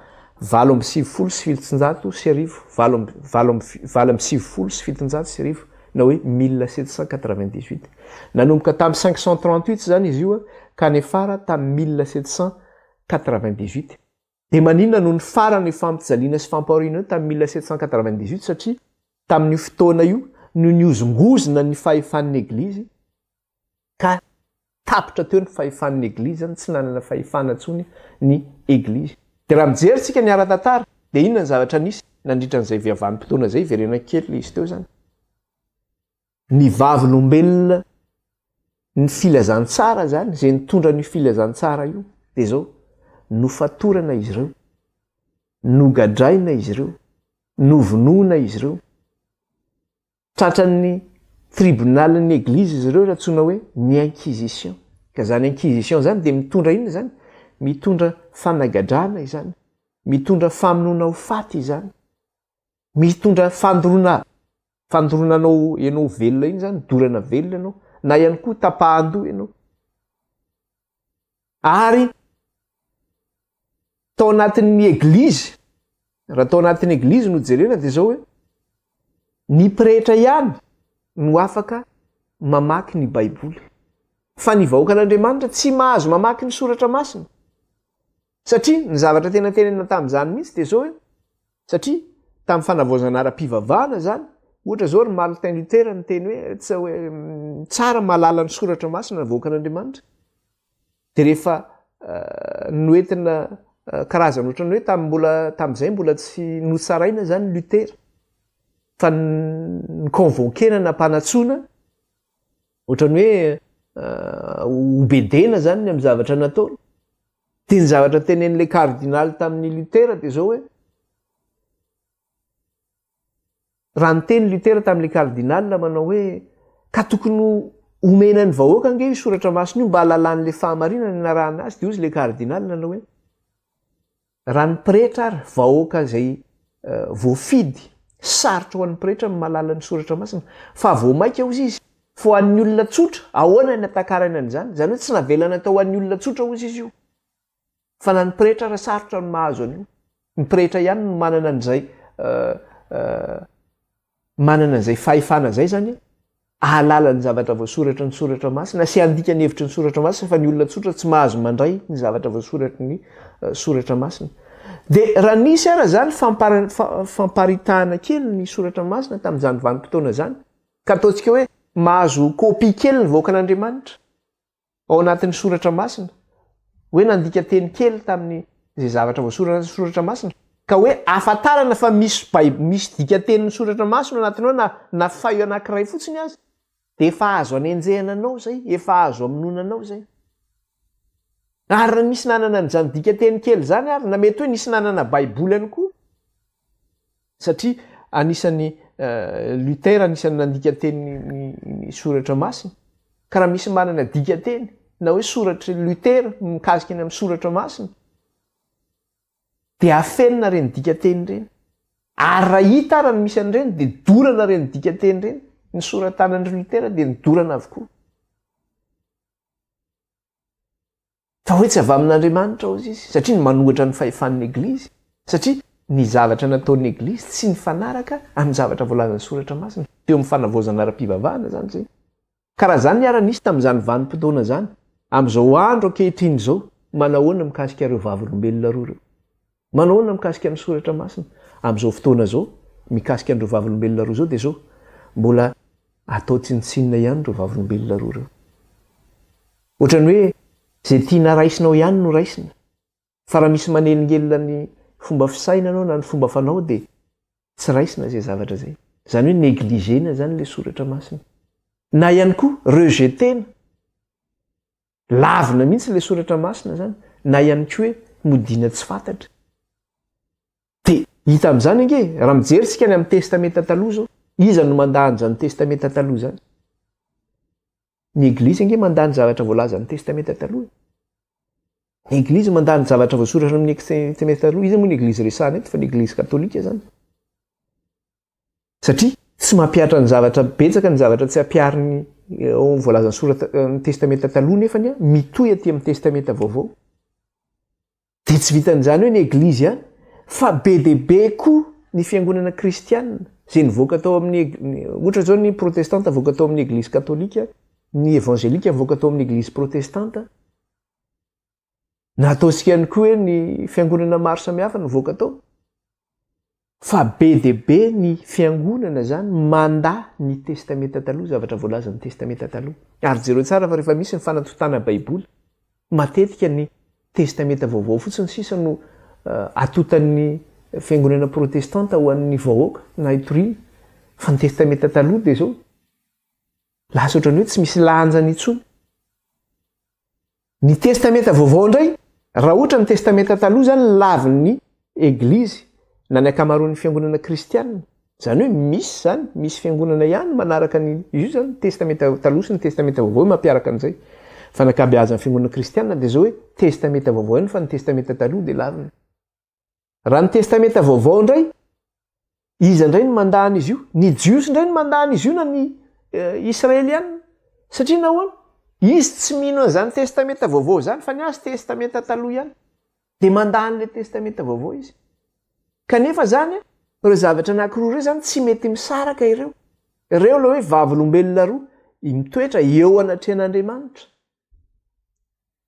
770 na hoe 1798 nanomboka tamin'ny 538 zany izy io ka nefara tamin'ny 1798 dia maninona no ny farany fampijaliana sy fampahoriana io tamin'ny 1798 satria tamin'io fotoana io no niozongozona ny fahefan'ny eglizy ka tapitra teo ny fahefan'ny eglizy zany tsy nanana fahefana ntsony ny eglizy. Dia raha mijerytsika ny ara-tantara dia inona ny zavatra nisy nandritra n'izay viavanimpotoana zay verena kely izy teo zany. Ny vavolombelona ny filazantsara zany zay nitondra ny filazantsara io dia zao nofatorana izy ireo, nogadraina izy ireo, novonoana izy ireo tratran'ny tribonalin'ny eglizy izy ireo ratsona hoe ny inquisition. Ka zany inquisition zany dia mitondra inona zany? Mitondra fanagadrana izany, mitondra famonoana ho faty izany, mitondra fandoroananao ianao velona iny zany, dorana velona ianao, na ihany koa tapahan-doha ianao. Ary tao anatin'ny eglizy, raha tao anatin'ny eglizy no jerena dia zao hoe ny pretra ihany no afaka mamaky ny baiboly. Fa ny vahoakan'Andriamanitra tsy mahazo mamaky ny soratra masina. Satria ny zavatra tena tenena tamin'izany mihitsy dia zao hoe satria tamin'ny fanavaozana ara-pivavahana zany, ohatra zao ry Martin Luther ny teny hoe tsara mahalala ny soratra masina ny vahoakan'Andriamanitra. Dia rehefa noentina karazana ohatrany hoe tamin'izay mbola tsy notsaraina zany Luther fa ny convoquena na mpanatsoana ohatrany hoe obedena zany ny amin'ny zavatra nataony. Dia ny zavatra tenen'ilay kardinaly tamin'ny Luther dia zao hoe raha niteny Luther tamin'ilay kardinaly manao hoe ka tokony omena ny vahoaka ange io soratra masina io mba halalan'ilay fahamarinana ny narahana azy. Dia ozy ilay kardinaly nanao hoe raha ny pretra ary vahoaka izay voafidy sarotra ho an'ny pretra ny mahalala ny soratra masina fa vao maika ozy izy fa ho an'ny olona tsotra ahoana ny atakarana an'izany. Zany hoe tsy navelana tao an'ny olona tsotra ozy izy io fa na ny pretra raha sarotra no mahazo an'io. Ny pretra ihany no manana an'izay fahefana zay zany ahalala ny zavatra voasoratra ny soratra masina sy andika ny hevitry ny soratra masina fa ny olona tsotra tsy mahazo mandray ny zavatra voasoratra ny soratra masina. Dia raha nisy ara zany famparitahana kely ny soratra masina tamin'izany vanim-potoana zany ka ataontsika hoe mahazo kopia kely ny vahoakan'Andriamanitra ao anatin'ny soratra masina, hoe nandika teny kely tamin'ny zay zavatra voasoratra masina ka hoe ahafantarana fa misy dika tenin'ny soratra masina anatiny ao na faio anankiray fotsiny azy dia efa azo anenjehana anao zay, efa azo aminona anao zay. Ary raha misy nanana n'izany dika teny kely zany ary na mety hoe nisy nanana baiboly ihany koa satria anisan'ny Luther anisan'ny nandika teny ny soratra masina ka raha misy manana dika teny na hoe soratra Luther mikasika eny amin'ny soratra masina dia afenina reny dika teny reny. Ary raha hita ara ny misy an'ireny dia dorana reny dika teny reny. Ny soratanan'ny Luther dia nidorana avokoa. Fa hoe tsy avy amin'Andriamanitra ozy izy satria ny manohatra ny fahefan'ny eglizy, satria ny zavatra nataon'ny eglizy tsy nifanaraka amin'ny zavatra voalazan'ny soratra masina teo amin'ny fanavaozana ara-pivavahana zany zay. Karaha zany ny ara-nisy tamin'izany vanim-potoana zany. Amin'izao andro ankehitriny zao manahoana mikasika ireo vavolombelona roa ireo, manahoana mikasika ny soratra masina amin'izao fotoana zao mikasika an'ireo vavolombelona roa zao dia zao mbola atao tsinitsinina ihany ireo vavolombelona roa ireo. Ohatrany hoe zay tiana raisinao ihany no raisina, fa raha misy manelingelina ny fomba fisaina anao na ny fomba fanao dia tsy raisina zay zavatra zay. Zany hoe negligena zany ilay soratra masina, na ihany koa rejetena, lavina mihitsy ilay soratra masina zany, na ihany koa hoe modiana tsy fantatra. Dia hita amin'izany ange raha mijery tsika ny amin'ny testamenta taloha zao, iza no mandahany zany testamenta taloha zany? ny eglizy ange mandany zavatra voalaza ny testamenta taloha. Ny eglizy mandany zavatra voasoratra amin'ny testamenta taloha. Izy moa ny eglizy resahana eto fa ny eglizy katolika zany. Satria tsy mampiatra ny zavatra betsaka ny zavatra tsy ampiariny voalaza ny soratra ny testamenta taloha nefa mitohy aty amin'ny testamenta vaovao. Dia tsy vitan'izany hoe ny eglizy fa be dia be koa ny fiangonana kristianina izay nivoaka tao amin'ny ohatra zao ny protestanta voaka tao amin'ny eglizy katolika, ny evangelika voaka tao amin'ny eglizy protestanta. Na ataontsika ihany koa hoe ny fiangonana maro samihafa nivoaka tao. Fa be dia be ny fiangonana zany mandà ny testamenta taloha, zavatra voalaza ny testamenta taloha. Ary jereo tsara fa rehefa misy ny fanatotana baiboly, matetika ny testamenta vaovao fotsiny sisa no atotan'ny fiangonana protestanta ho an'ny vahoaka na hitoriana. Fa ny testamenta taloha dia zao lasa ohatrany hoe tsy misy lanjany intsony. Ny testamenta vaovao indray, raha ohatra ny testamenta taloha zany lavin'ny eglizy na ny akamaroan'ny fiangonana kristianina, zany hoe misy fiangonana ihany manaraka io zany testamenta taloha sy ny testamenta vaovao mampiaraka an'izay. Fa ny ankabeazan'ny fiangonana kristianina dia zao hoe testamenta vaovao ihany fa ny testamenta taloha dia lavina. Raha ny testamenta vaovao indray, iza indray ny mandany izy io? Ny jiosy indray ny mandany izy io na ny israeliana? Satria nahoana? Izy tsy mino an'izany testamenta vaovao zany fa ny azy testamenta taloha ihany. Dia mandany ilay testamenta vaovao izy. Kanefa zany ireo zavatra anankiroa ireo zany tsy mety misaraka ireo. Ireo ilay hoe vavolombelona roa mitoetra eo anatrehan'Andriamanitra.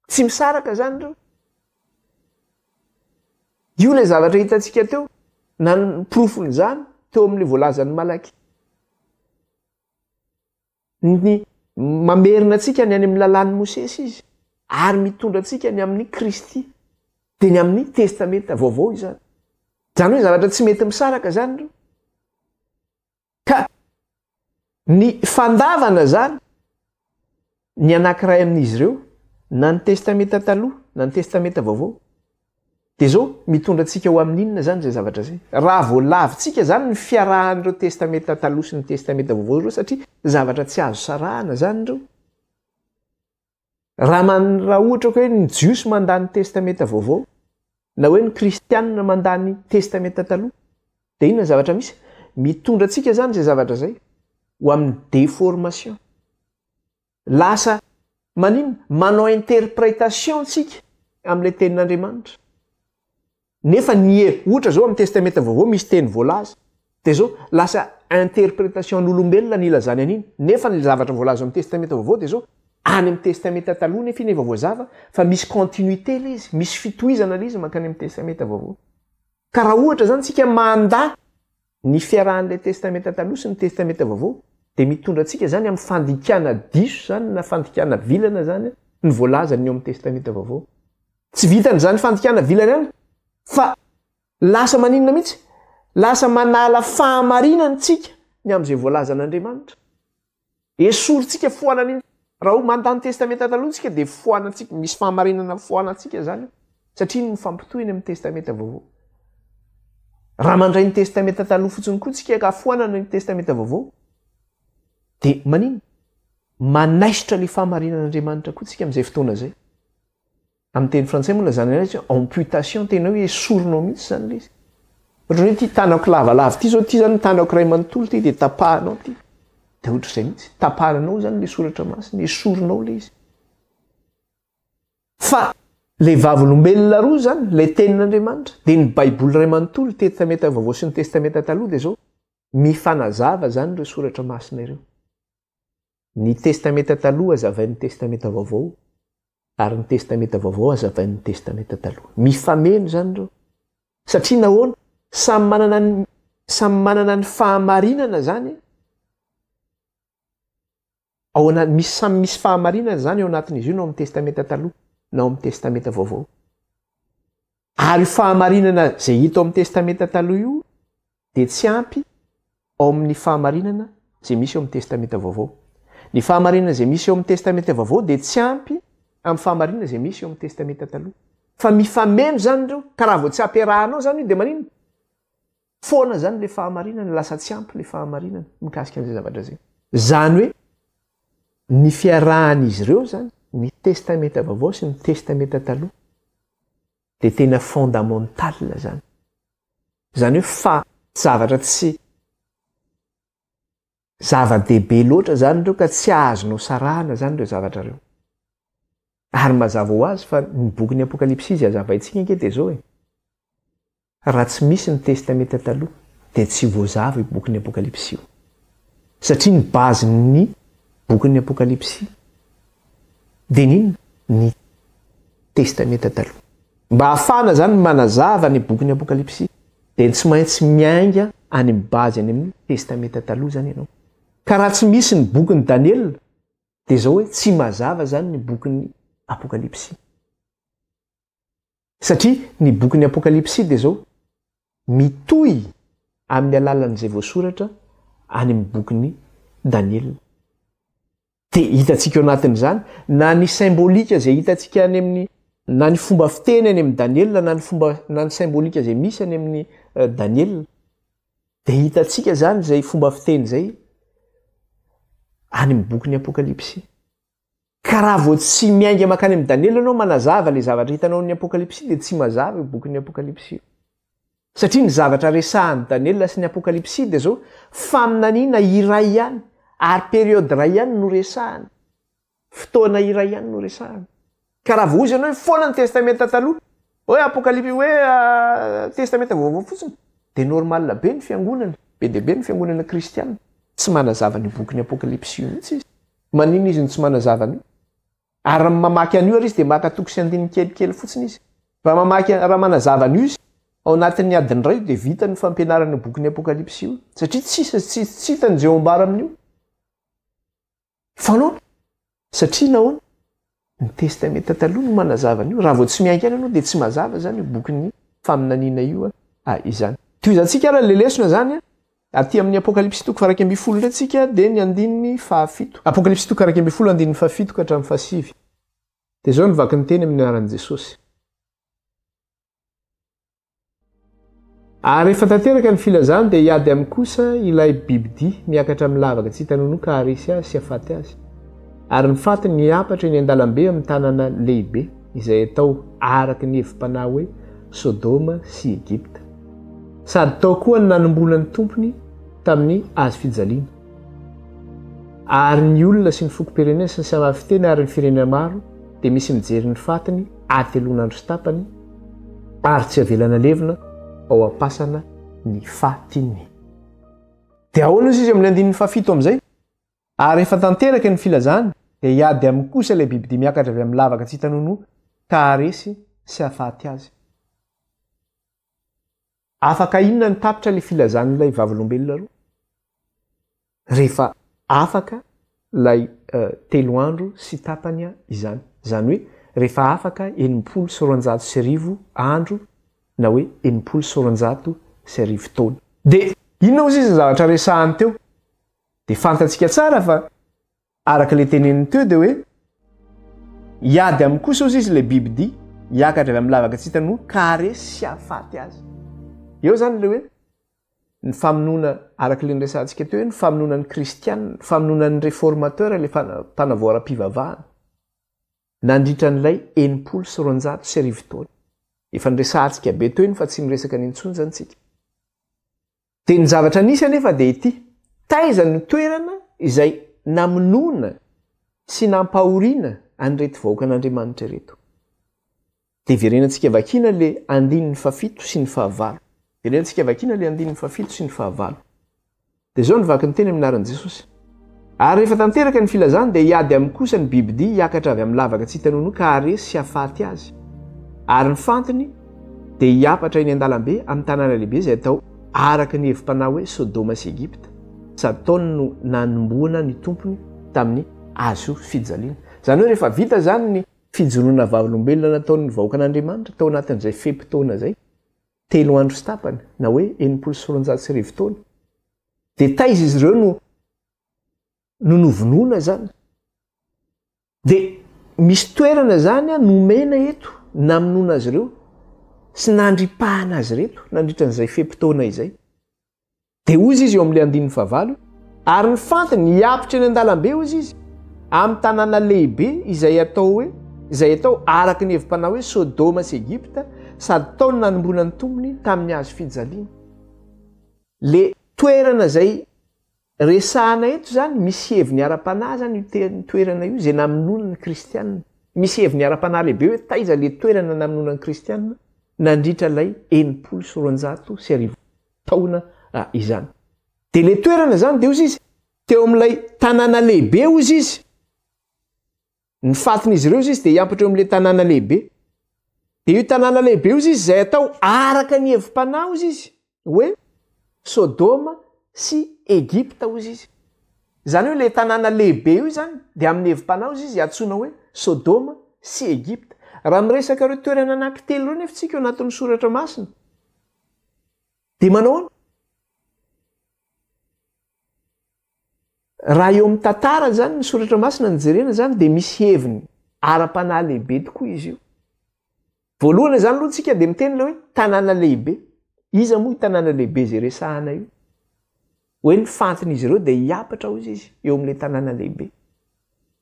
Tsy misaraka zany ireo. Io ilay zavatra hitantsika teo na ny porofony zany teo amin'ilay voalazan'ny Malaky. Ny mamerina antsika ny any amin'ny lalàn'ny Mosesy izy ary mitondra antsika ny amin'ny Kristy dia ny amin'ny testamenta vaovao izany. Zany hoe zavatra tsy mety misaraka zany ireo. Ka ny fandavana zany ny anankiray amin'izy ireo na ny testamenta taloha na ny testamenta vaovao dia zao mitondra antsika ho amin'ny inona zany zay zavatra zay. Raha voalavintsika zany ny fiarahan'ireo testamenta taloha sy ny testamenta vaovao ireo satria zavatra tsy azo sarahana zany ireo. Raha ohatra hoe ny jiosy mandany testamenta vaovao na hoe ny kristianina mandany testamenta taloha dia inona zavatra misy? Mitondra antsika zany zay zavatra zay ho amin'ny déformation. Lasa manao interprétation tsika amin'ilay tenin'Andriamanitra. Nefa ohatra zao amin'ny testamenta vaovao misy teny voalaza dia zao lasa interprétation n'olombelona ny ilazany an'iny. Nefa ny zavatra voalaza amin'ny testamenta vaovao dia zao any amin'ny testamenta taloha nefa iny efa voazava fa misy continuité ilay izy, misy fitohizana ilay izy mankany amin'ny testamenta vaovao. Ka raha ohatra zany tsika mandà ny fiarahan'ilay testamenta taloha sy ny testamenta vaovao dia mitondra antsika zany amin'ny fandikana diso zany na fandikana vilana zany ny voalaza ny eo amin'ny testamenta vaovao. Tsy vitan'izany fandikana vilana ihany fa lasa maninona mihitsy? Lasa manala fahamarinana tsika ny amin'izay voalaza an'Andriamanitra. Esorintsika foanana iny. Raha mandany testamenta taloha tsika dia foanantsika, misy fahamarinana foanantsika zany satria ny mifampitohiny amin'ny testamenta vaovao. Raha mandray ny testamenta taloha fotsiny koa tsika ka foanana ny testamenta vaovao dia manaisitra ilay fahamarinan'Andriamanitra koa tsika amin'izay fotoana izay. Amin'ny teny frantsay moa lazany anazy amputation, tena hoe esorinao mihitsy zany ilay izy. Ohatrany hoe ty tanako lavalava ty zao, ty zany tanako ray manontolo ty dia tapahanao ty. Dia ohatr'izay mihitsy, tapahanao zany ilay soratra masina, esorinao ilay izy. Fa ilay vavolombelona roa zany, ilay tenin'Andriamanitra, dia ny baiboly ray manontolo, testamenta vaovao sy ny testamenta taloha dia zao mifanazava zany ireo soratra masina ireo. Ny testamenta taloha azavain'ny testamenta vaovao ary ny testamenta vaovao azavain'ny testamenta taloha. Mifameno zany ireo. Satria nahoana? Samy manana ny fahamarinana zany. Misy fahamarinana zany eo anatin'izy io na ao amin'ny testamenta taloha na ao amin'ny testamenta vaovao. Ary fahamarinana izay hita ao amin'ny testamenta taloha io dia tsy ampy ao amin'ny fahamarinana izay misy eo amin'ny testamenta vaovao. Ny fahamarinana izay misy eo amin'ny testamenta vaovao dia tsy ampy amin'ny fahamarinana izay misy eo amin'ny testamenta taloha. Fa mifameno zany ireo, ka raha vao tsy ampiarahanao zany io dia maninona? Foana zany ilay fahamarinana, lasa tsy ampy ilay fahamarinana mikasika an'izay zavatra izay. Zany hoe ny fiarahan'izy ireo zany ny testamenta vaovao sy ny testamenta taloha dia tena fondamentale zany zany hoe fa zavatra tsy zava-dehibe loatra zany reo ka tsy ahazonao sarahana zany reo zavatra reo ary mazava ho azy fa ny boky ny apokalipsy izy azavaintsika nke dia zao raha tsy misy ny testamenta taloha dia tsy voazava io boky ny apokalipsy io satria ny bazin'ny boky ny apokalipsy dia nino ny testamenta taloha mba hafana zany manazava ny boky ny apokalipsy dia tsy maintsy miainga any amin'ny bazy any amin'ny testamenta taloha zany ianao ka raha tsy misy ny boky ny Daniel dia zao hoe tsy mazava zany ny boky ny apokalipsy satria ny boky ny apokalipsy dia zao mitohy amin'ny alalan'izay voasoratra any amin'ny boky ny Daniel dia hitantsika eo anatin'izany na ny symbolika zay hitantsika any amin'ny na ny fomba fiteny any amin'ny Daniel na ny symbolika zay misy any amin'ny Daniel dia hitantsika zany zay fomba fiteny zay any amin'ny boky ny apokalipsy ka raha vao tsy miainga makany amin'ny Daniel anao manazava le zavatra hitanao ny apokalipsy dia tsy mazava io boky ny apokalipsy satria ny zavatra resahan'ny Daniel sy ny apokalipsy dia zao faminaniana iray ihany ary periode ray ihany no resahany fotoana iray ihany no resahany ka raha vao izy ianao hoe foana ny testamenta taloha hoe apokalipsy hoe testamenta vaovao fotsiny dia normal be ny fiangonana be dia be ny fiangonana kristiana tsy manazava ny boky ny apokalipsy io mihitsy izy manino izy ny tsy manazava an'io ary mamaky an'io ary izy dia maka toko sy andiny kelikely fotsiny izy fa mamaky raha manazava an'io izy ao anatin'ny adiny ray dia vita ny fampianarana boky ny apokalipsy io satria tsy hitany zay ao ambara amin'io fanao satria nahoana ny testamenta taloha no manazava an'io raha vao tsy miainka any anao dia tsy mazava zany boky ny faminaniana io izany to izantsika raha le lesona zany aty amin'ny apokalipsy toko faraky amby folo ndratsika dia ny andininy fahafito apokalipsy toko faraky amby folo andininy fahafito ka hatramin'ny fahasivy dia zao nivaky ny teny amin'ny anaran'i Jesosy ary rehefa tanteraka ny filazany dia hiady amin'ny kosa ilay bibidia miakatra amin'ny lavaka tsy hitanono ka haresy azy sy hafaty azy ary ny faty ny apatra ny an-dalambe amin'ny tanàna lehibe izay atao araky ny hevim-panahy hoe Sodoma sy Egipta sady tao koa ny nanombola ny tompony tamin'ny azy fijaliana ary ny olona sy ny fokom-pirenena sy ny samafiteny ary ny firenena maro dia misy mijery ny fatiny atelonandro sy tapany ary tsy avelana levina ao ampasana ny fatiny dia ahoana izy amin'ny andininy fahafito amin'izay ary rehefa tanteraka ny filazany dia hiady amin'ny kosa ilay bibidia miakatra avy amin'ny lavaka tsy hitanono ka haresy sy hafaty azy afaka inona ny tapitra ilay filazan'ilay vavolombelona roa rehefa afaka ilay telo andro sy tapany izany zany hoe rehefa afaka 990 andro na hoe 990 taona dia inona ozy izy ny zavatra resahany teo dia fantatsika tsara fa araka ilay teneniny teo dia hoe hiady amin'ny kosa ozy izy ilay bibidia hiakatra avy amin'ny lavaka tsy hitanono ka haresy sy hafaty azy eo zany le hoe ny famonoana araka ilay nyresantsika teo hoe ny famonoana ny kristianina ny famonoana ny réformateur ilay mpanavoaram-pivavahana nandritra n'ilay 990 taona efa nyresantsika be teo iny fa tsy miresaka nintsony zany tsika dia ny zavatra nisy anefa dia ity taiza ny toerana izay namonoana sy nampahoriana an'reto vahoaka an'Andriamanitra reto dia verenantsika vakina le andininy fafito sy ny fahavalo verenantsika vakina le andininy fafito sy ny fahavalo dia zao nivaky ny teny amin'ny anaran'i Jesosy ary rehefa tanteraka ny filazany dia hiady amin'ny kosa ny bibidia hiakatra avy amin'ny lavaka tsy hitanono ka haresy sy hafaty azy ary ny fantony dia hiapatra eny an-dalambe amin'ny tanàna lehibe izay atao araka ny hevim-panahy hoe Sodoma sy Egipta sady taony no nanomboana ny tompony tamin'ny azo fijaliana zany hoe rehefa vita zany ny fijoroana vavolombelona nataon'ny vahoaka an'Andriamanitra tao anatin'izay fepitaona izay 3 andro sy tapany na hoe 990 taona dia taiza izy ireo no novonoana zany dia misy toerana zany nomena eto namonoana azy ireo sy nandripahana azy reto nandritran'izay fepitaona izay dia ozy izy eo amin'ilay andininy fahavalo ary ny fantiny hiapitra eny an-dalambe ozy izy amin'ny tanàna lehibe izay atao araka ny hevim-panao hoe Sodoma sy Egypta sady taony nanomboana ny tompony tamin'ny hazo fijaliana. Le toerana zay resahana eto zany misy heviny ara-panahy zany io toerana io zay namonoana ny kristianina. Misy heviny ara-panahy lehibe hoe taiza le toerana namonoana ny kristianina nandritra lay 990 taona izany. De le toerana zany de ozy izy teo amin'ilay tanàna lehibe ozy izy. Ny fatin'izy ireo izy de hiampatra eo amin'le tanàna lehibe. De io tanàna lehibe ozy izy zay atao araka ny hevim-panahy ozy izy hoe Sodoma sy Egypta ozy izy. Zany hoe le tanàna lehibe io zany de amin'ny hevim-panahy ozy izy antsoina hoe Sodoma sy Egypta. Raha miresaka ireo toerana anankitelo ireo nefa tsika eo anatin'ny soratra masina. De manao raha eo amin'ny tantara zany ny soratra masina ny jerena zany de misy heviny ara-panahy lehibe tokoa izy io. Voalohany zany aloha tsika de miteny le hoe tanàna lehibe. Iza moa tanàna lehibe zay resahana io? Hoe ny fantin'izy ireo de hiapatra ozy izy eo amin'le tanàna lehibe.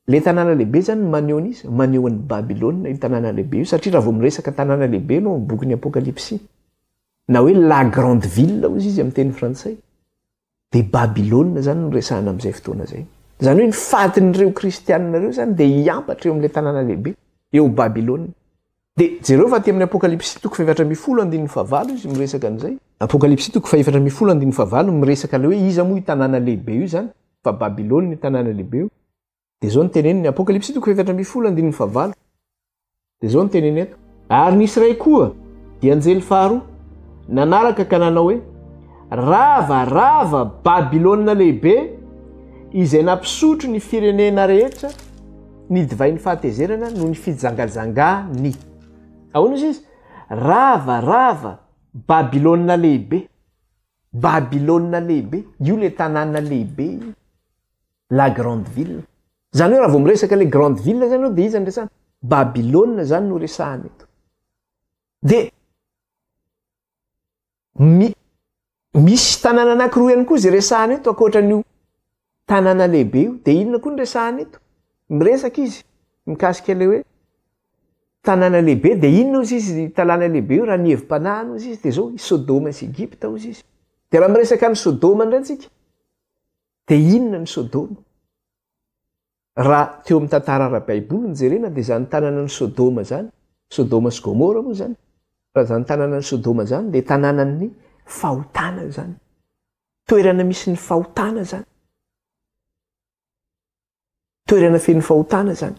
Le tanàna lehibe zany maneho n'izy, maneho an'ny Babilôna io tanàna lehibe io satria raha vao miresaka tanàna lehibe no amin'ny bokin'ny Apokalipsy na hoe la grande ville ozy izy amin'ny teny frantsay. De Babilôna zany no resahana amin'izay fotoana zay. Zany hoe ny fatin'ireo kristianina ireo zany de hiampatra eo amin'le tanàna lehibe eo Babilôna. De jereo fa aty amin'ny Apokalipsy 4:15 izy miresaka an'izay. Apokalipsy 4:15 miresaka le hoe iza moa io tanàna lehibe io zany fa Babilôna io tanàna lehibe io. De zao ny teneniny Apokalipsy 4:15. De zao ny teneniny eto. Ary nisy ray koa dia anjely faharoa nanaraka ka nanao hoe rava Babilôna lehibe izay nampisotro ny firenena rehetra ny divain'ny fahatezerana no ny fijangajangany. Ahoana izy? Rava Babilôna lehibe. Babilôna lehibe, io le tanàna lehibe, la grande ville. Zany hoe raha vao miresaka le grande ville zany de iza ny resahana? Babilôna zany no resahana eto. De misy tanàna anankiroa ihany koa zay resahana eto ankoatran'io tanàna lehibe io. De inona koa ny resahana eto? Miresaka izy mikasika le hoe tanàna lehibe de inona ozy izy tanàna lehibe io raha ny hevim-panahy ozy izy de zao Sodoma sy Egypta ozy izy. De raha miresaka ny Sodoma ndray antsika de inona ny Sodoma? Raha teo amin'ny tantara ara-Baiboly ny jerena de zany tanàna ny Sodoma zany, Sodoma sy Gomora moa zany. Raha zany tanàna ny Sodoma zany de tanànan'ny fahotana zany. Toerana misy ny fahotana zany. Toerana feno fahotana zany.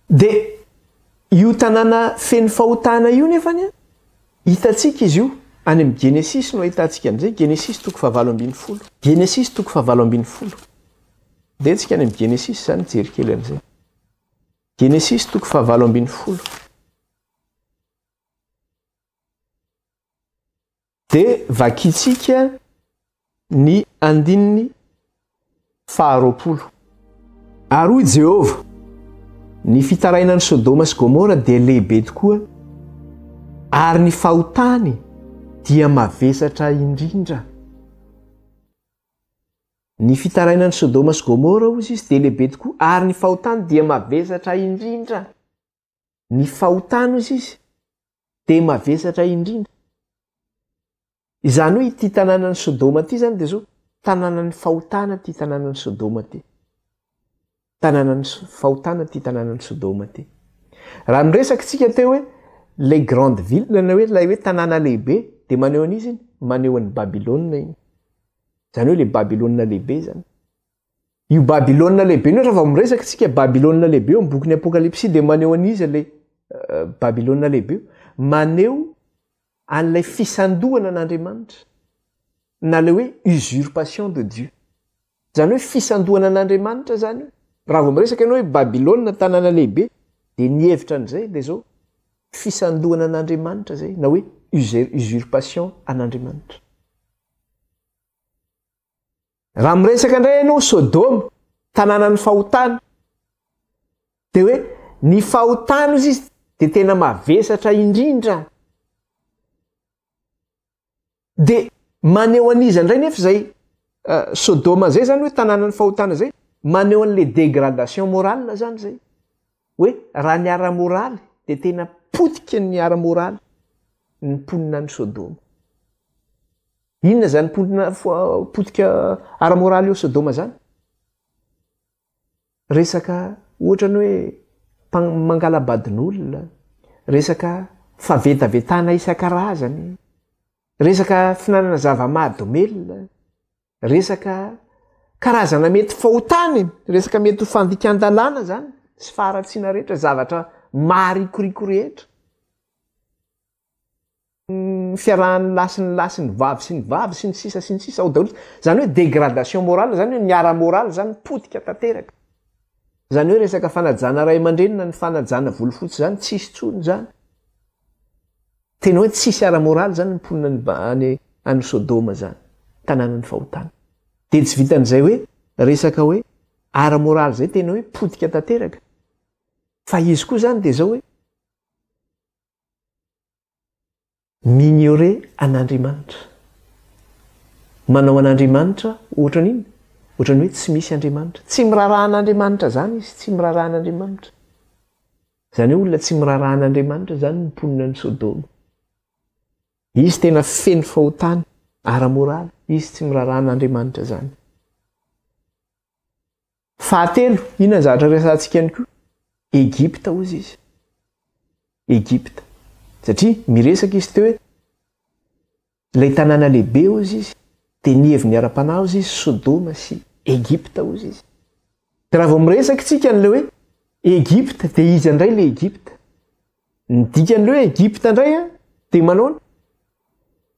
De io tanàna feno fahotana io nefany hitatsika izy io any amin'ny Genesis no ahitantsika an'izay. Genesis 7:20. Genesis 7:20. De tsika any amin'ny Genesis zany jery kely an'izay. Genesis 7:20. De vakitsika ny 20. Ary hoy Jehova, ny fitarainan'ny Sodoma sy Gomora dia lehibe tokoa, ary ny fahotany dia mavesatra indrindra. Ny fitarainan'ny Sodoma sy Gomora ozy izy dia lehibe tokoa, ary ny fahotany dia mavesatra indrindra. Ny fahotany ozy izy dia mavesatra indrindra. Izany hoe ity tanànan'ny Sodoma ity zany dia zao tanànan'ny fahotana ity tanànan'ny Sodoma ity. Tanànan'ny fahotana ity tanànan'ny Sodoma ity. Raha miresaka tsika teo hoe le grande ville na hoe lay hoe tanàna lehibe dia maneho an'izy maneho an'ny Babilôna iny. Zany hoe le Babilôna lehibe zany. Io Babilôna lehibe io raha vao miresaka tsika Babilôna lehibe eo amin'ny bokin'ny Apokalipsy dia maneho an'izy le Babilôna lehibe io. Maneho an'ilay fisandohana an'Andriamanitra na le hoe usurpation de Dieu. Zany hoe fisandohana an'Andriamanitra zany. Raha vao miresaka ianao hoe Babilôna tanàna lehibe dia ny hevitra an'izay dia zao fisandohana an'Andriamanitra zay na hoe usurpation an'Andriamanitra. Raha miresaka indray ianao Sodoma tanànan'ny fahotana dia hoe ny fahotana izy dia tena mavesatra indrindra. De maneho an'izy indray nefa zay Sodoma zay zany hoe tanànan'ny fahotana zay maneho an'le dégradation morale zany zay hoe raha ny ara-moraly de tena potika ny ara-moraly ny mponina ny Sodoma. Inona zany potika ara-moraly eo Sodoma zany? Resaka ohatra ny hoe mangalabadin'olona, resaka favetavetana isan-karazany, resaka finanana zava-mahadomelona, resaka karazana mety fahotany, resaka mety ho fandikan-dalàna zany sy faharatsiana rehetra, zavatra maharikoriko rehetra, fiarahany lasiny vavy sy ny sisa ao daholo. Zany hoe dégradation morale zany hoe ny ara-moraly zany potika tanteraka. Zany hoe resaka fanajana ray aman-drenina, ny fanajana volofotsy zany tsisy tsony zany. Tena hoe tsisy ara-moraly zany ny mponina any Sodoma zany, tanànany fahotana. De tsy vitan'izay hoe resaka hoe ara-moraly zay tena hoe potika tanteraka. Fa izy koa zany de zao hoe mignorer an'Andriamanitra. Manao an'Andriamanitra ohatran'iny? Ohatran'ny hoe tsy misy Andriamanitra. Tsy mirarahan'Andriamanitra zany izy, tsy mirarahan'Andriamanitra. Zany hoe olona tsy mirarahan'Andriamanitra zany ny mponina ny Sodoma. Izy tena feno fahotany ara-moraly, izy tsy mirarahan'Andriamanitra zany. Fahatelo, inona ny zavatra resantsika ihany koa? Egypta ozy izy. Egypta. Satria miresaka izy teo hoe ilay tanàna lehibe ozy izy, de ny heviny ara-panahy ozy izy Sodoma sy Egypta ozy izy. De raha vao miresaka tsika an'le hoe Egypta, de izy andray le Egypta. Ny dikan'le hoe Egypta indray de manao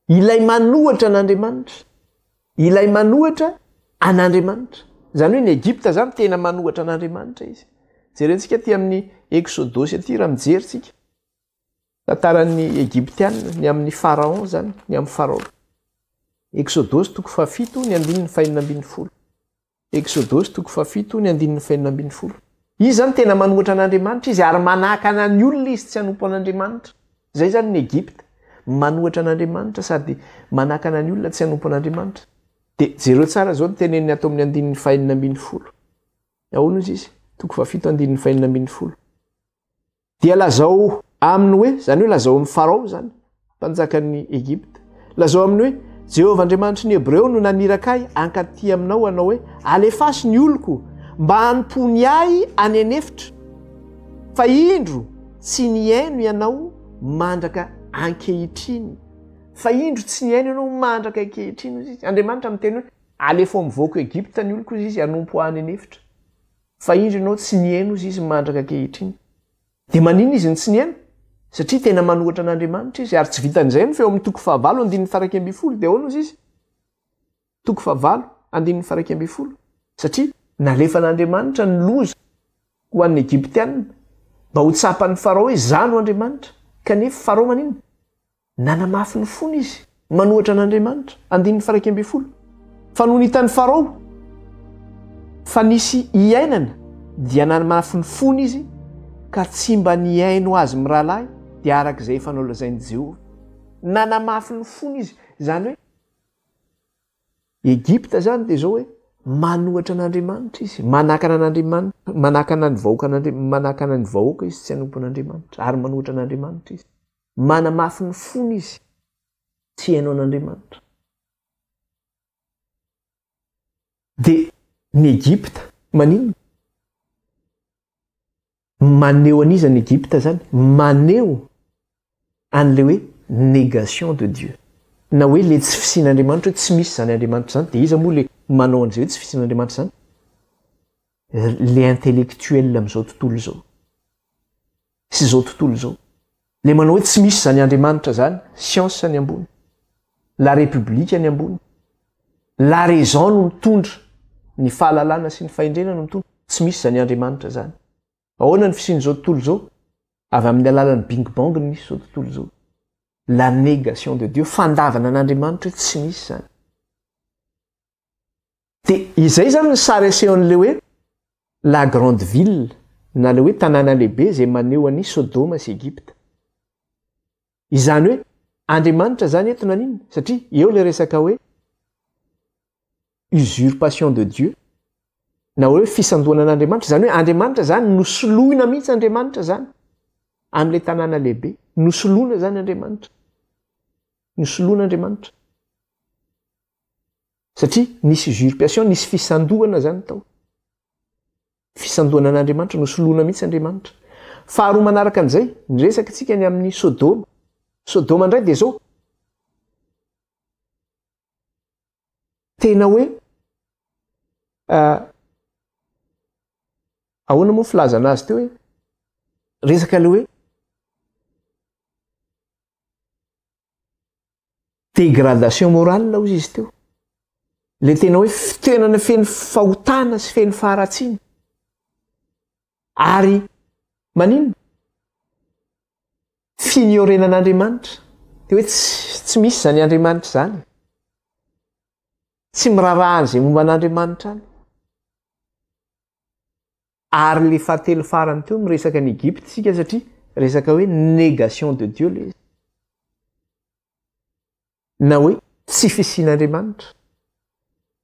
ilay manohatra an'Andriamanitra. Ilay manohatra an'Andriamanitra. Zany hoe ny Egypta zany tena manohatra an'Andriamanitra izy. Jerentsika ty amin'ny Exodosy aty raha mijery tsika. Tantaran'ny Egyptianina, ny amin'ny Pharaon zany, ny amin'ny Pharaon. Exodosy 7 ny 5:12. Exodosy 7 ny 5:12. Izy zany tena manohatra an'Andriamanitra izy ary manahaka an'ny olona izy tsy hanompo an'Andriamanitra. Zay zany ny Egypta, manohatra an'Andriamanitra sady manahaka an'ny olona tsy hanompo an'Andriamanitra. De jereo tsara zao ny teneniny ato amin'ny 5:12. Ahoana izy izy? 7 5:12. Dia lazao aminy hoe, zany hoe lazao amin'ny Pharaon zany, mpanjakan'ny Egypta. Lazao aminy hoe Jehovah Andriamanitry ny Hebreo no naniraka ahy hankaty aminao anao hoe alefasy ny oloko mba hanompoany ahy any anefitra. Fa indro tsy niaino ianao mandraka ankehitriny. Fa indro tsy niaino ianao mandraka ankehitriny izy. Andriamanitra miteny hoe alefo mivoaka Egypta ny oloko izy hanompo any anefitra. Fa indro ianao tsy niaino izy mandraka ankehitriny. De manino izy ny tsy niaino? Satria tena manohatra an'Andriamanitra izy ary tsy vitan'izay feo amin'ny 9:12 de ahoana izy? 9:12 satria nalefa an'Andriamanitra ny loza ho an'ny Egyptianina mba ho tsapan'ny Farao hoe zano Andriamanitra. Kanefa Farao manino? Nanamafy ny fony izy, manohatra an'Andriamanitra. 9:12. Fa noho nitan'ny Farao fa nisy iainana dia nanamafy ny fony izy ka tsy mba niaino azy mirahalahy dia arak'izay efa nolazain'i Jehovah. Nanamafy ny fony izy. Zany hoe Egypta zany de zao hoe manohatra an'Andriamanitra izy, manahaka an'Andriamanitra, manahaka an'ny vahoaka izy tsy hanompo an'Andriamanitra ary manohatra an'Andriamanitra izy. Manamafy ny fony izy, tsy haino an'Andriamanitra. De ny Egypta manino? Maneo an'iza ny Egypta zany? Maneo an'le hoe négation de Dieu. Na hoe le tsy fisian'Andriamanitra hoe tsy misy zany Andriamanitra zany. De iza moa le manao an'izay hoe tsy fisian'Andriamanitra zany? Le intellectuel amin'izao tontolo zao. Sy zao tontolo zao. Le manao hoe tsy misy zany Andriamanitra zany, science ny ambony. La république ny ambony. La raison no mitondra ny fahalalana sy ny fahendrena no mitondra. Tsy misy zany Andriamanitra zany. Ahoana ny fisian'izao tontolo zao? Avy amin'ny alalan'ny Big Bang ny misy zao tontolo zao. La négation de Dieu, fandavana an'Andriamanitra tsy misy zany. De izay zany ny sary asehon'le hoe la grande ville, na le hoe tanàna lehibe zay maneho an'i Sodoma sy Egypta. Izany hoe Andriamanitra zany eto nanino? Satria eo le resaka hoe usurpation de Dieu. na hoe fisandoana an'Andriamanitra zany hoe Andriamanitra zany nosoloina mihitsy Andriamanitra zany amin'ilay tanàna lehibe nosoloina zany Andriamanitra nosoloina Andriamanitra satria nisy usurpation nisy fisandoana zany tao fisandoana an'Andriamanitra nosoloina mihitsy Andriamanitra faharoa manaraka an'izay niresaka tsika ny amin'ny Sodoma indray dia zao tena hoe ahoana moa filazana azy teo hoe resaka le hoe dégradation morale hozy izy teo le tena hoe fitoenana feno fahotana sy feno faharatsiana ary manino finiorenan'Andriamanitra dia hoe tsy misy zany Andriamanitra zany tsy mirarahany izay momba an'Andriamanitra any ary le fahatelo farany teo miresaka ny Egypte sika satria resaka hoe négation de Dieu le izy na hoe tsy fisian'Andriamanitra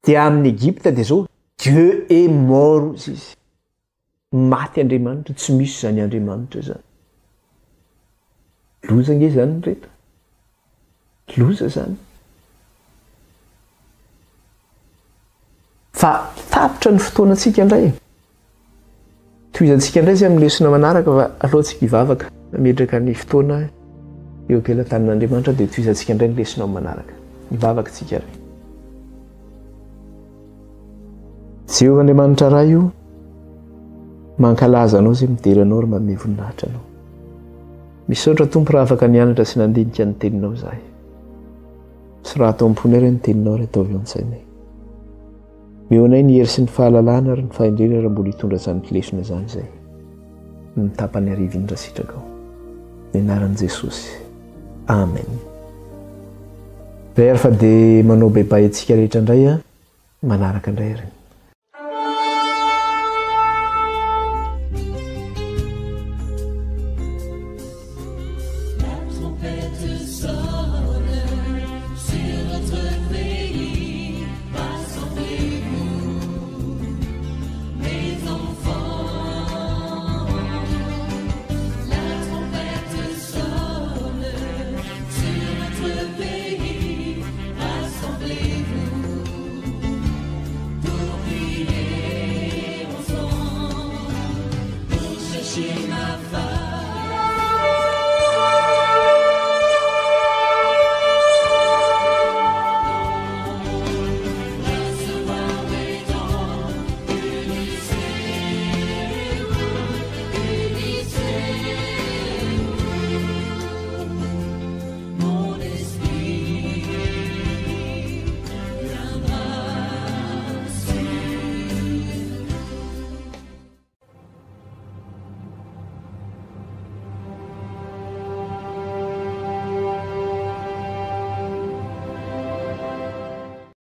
dia amin'ny Egypte dia zao Dieu est mort ozy izy maty Andriamanitra tsy misy zany Andriamanitra zany loza nge zany reto loza zany fa tapitra ny fotoanantsika indray toizantsika indray zay amin'ny lesona manaraka fa alohantsika hivavaka nametraka ny fotoana eo ampelantanin'Andriamanitra dia toizantsika indray ny lesona manaraka hivavaka tsika ray Jehovah Andriamanitra raha io mankalaza anao zay mideranao ary manome voninahitra anao misaotra tompo raha afaka nianatra sy nandinika ny teninao zahay sy raha atao am-pony ary ny teninao ary ataovy an-tsainay meonay ny hery sy ny fahalalana ary ny fahendrena raha mbola hitondra zany lesona zany zay ny tapany arivo indra sitraka ao ny anaran'i Jesosy amen ray ary fa dia manao baibay antsika rehetra indray manaraka indray ary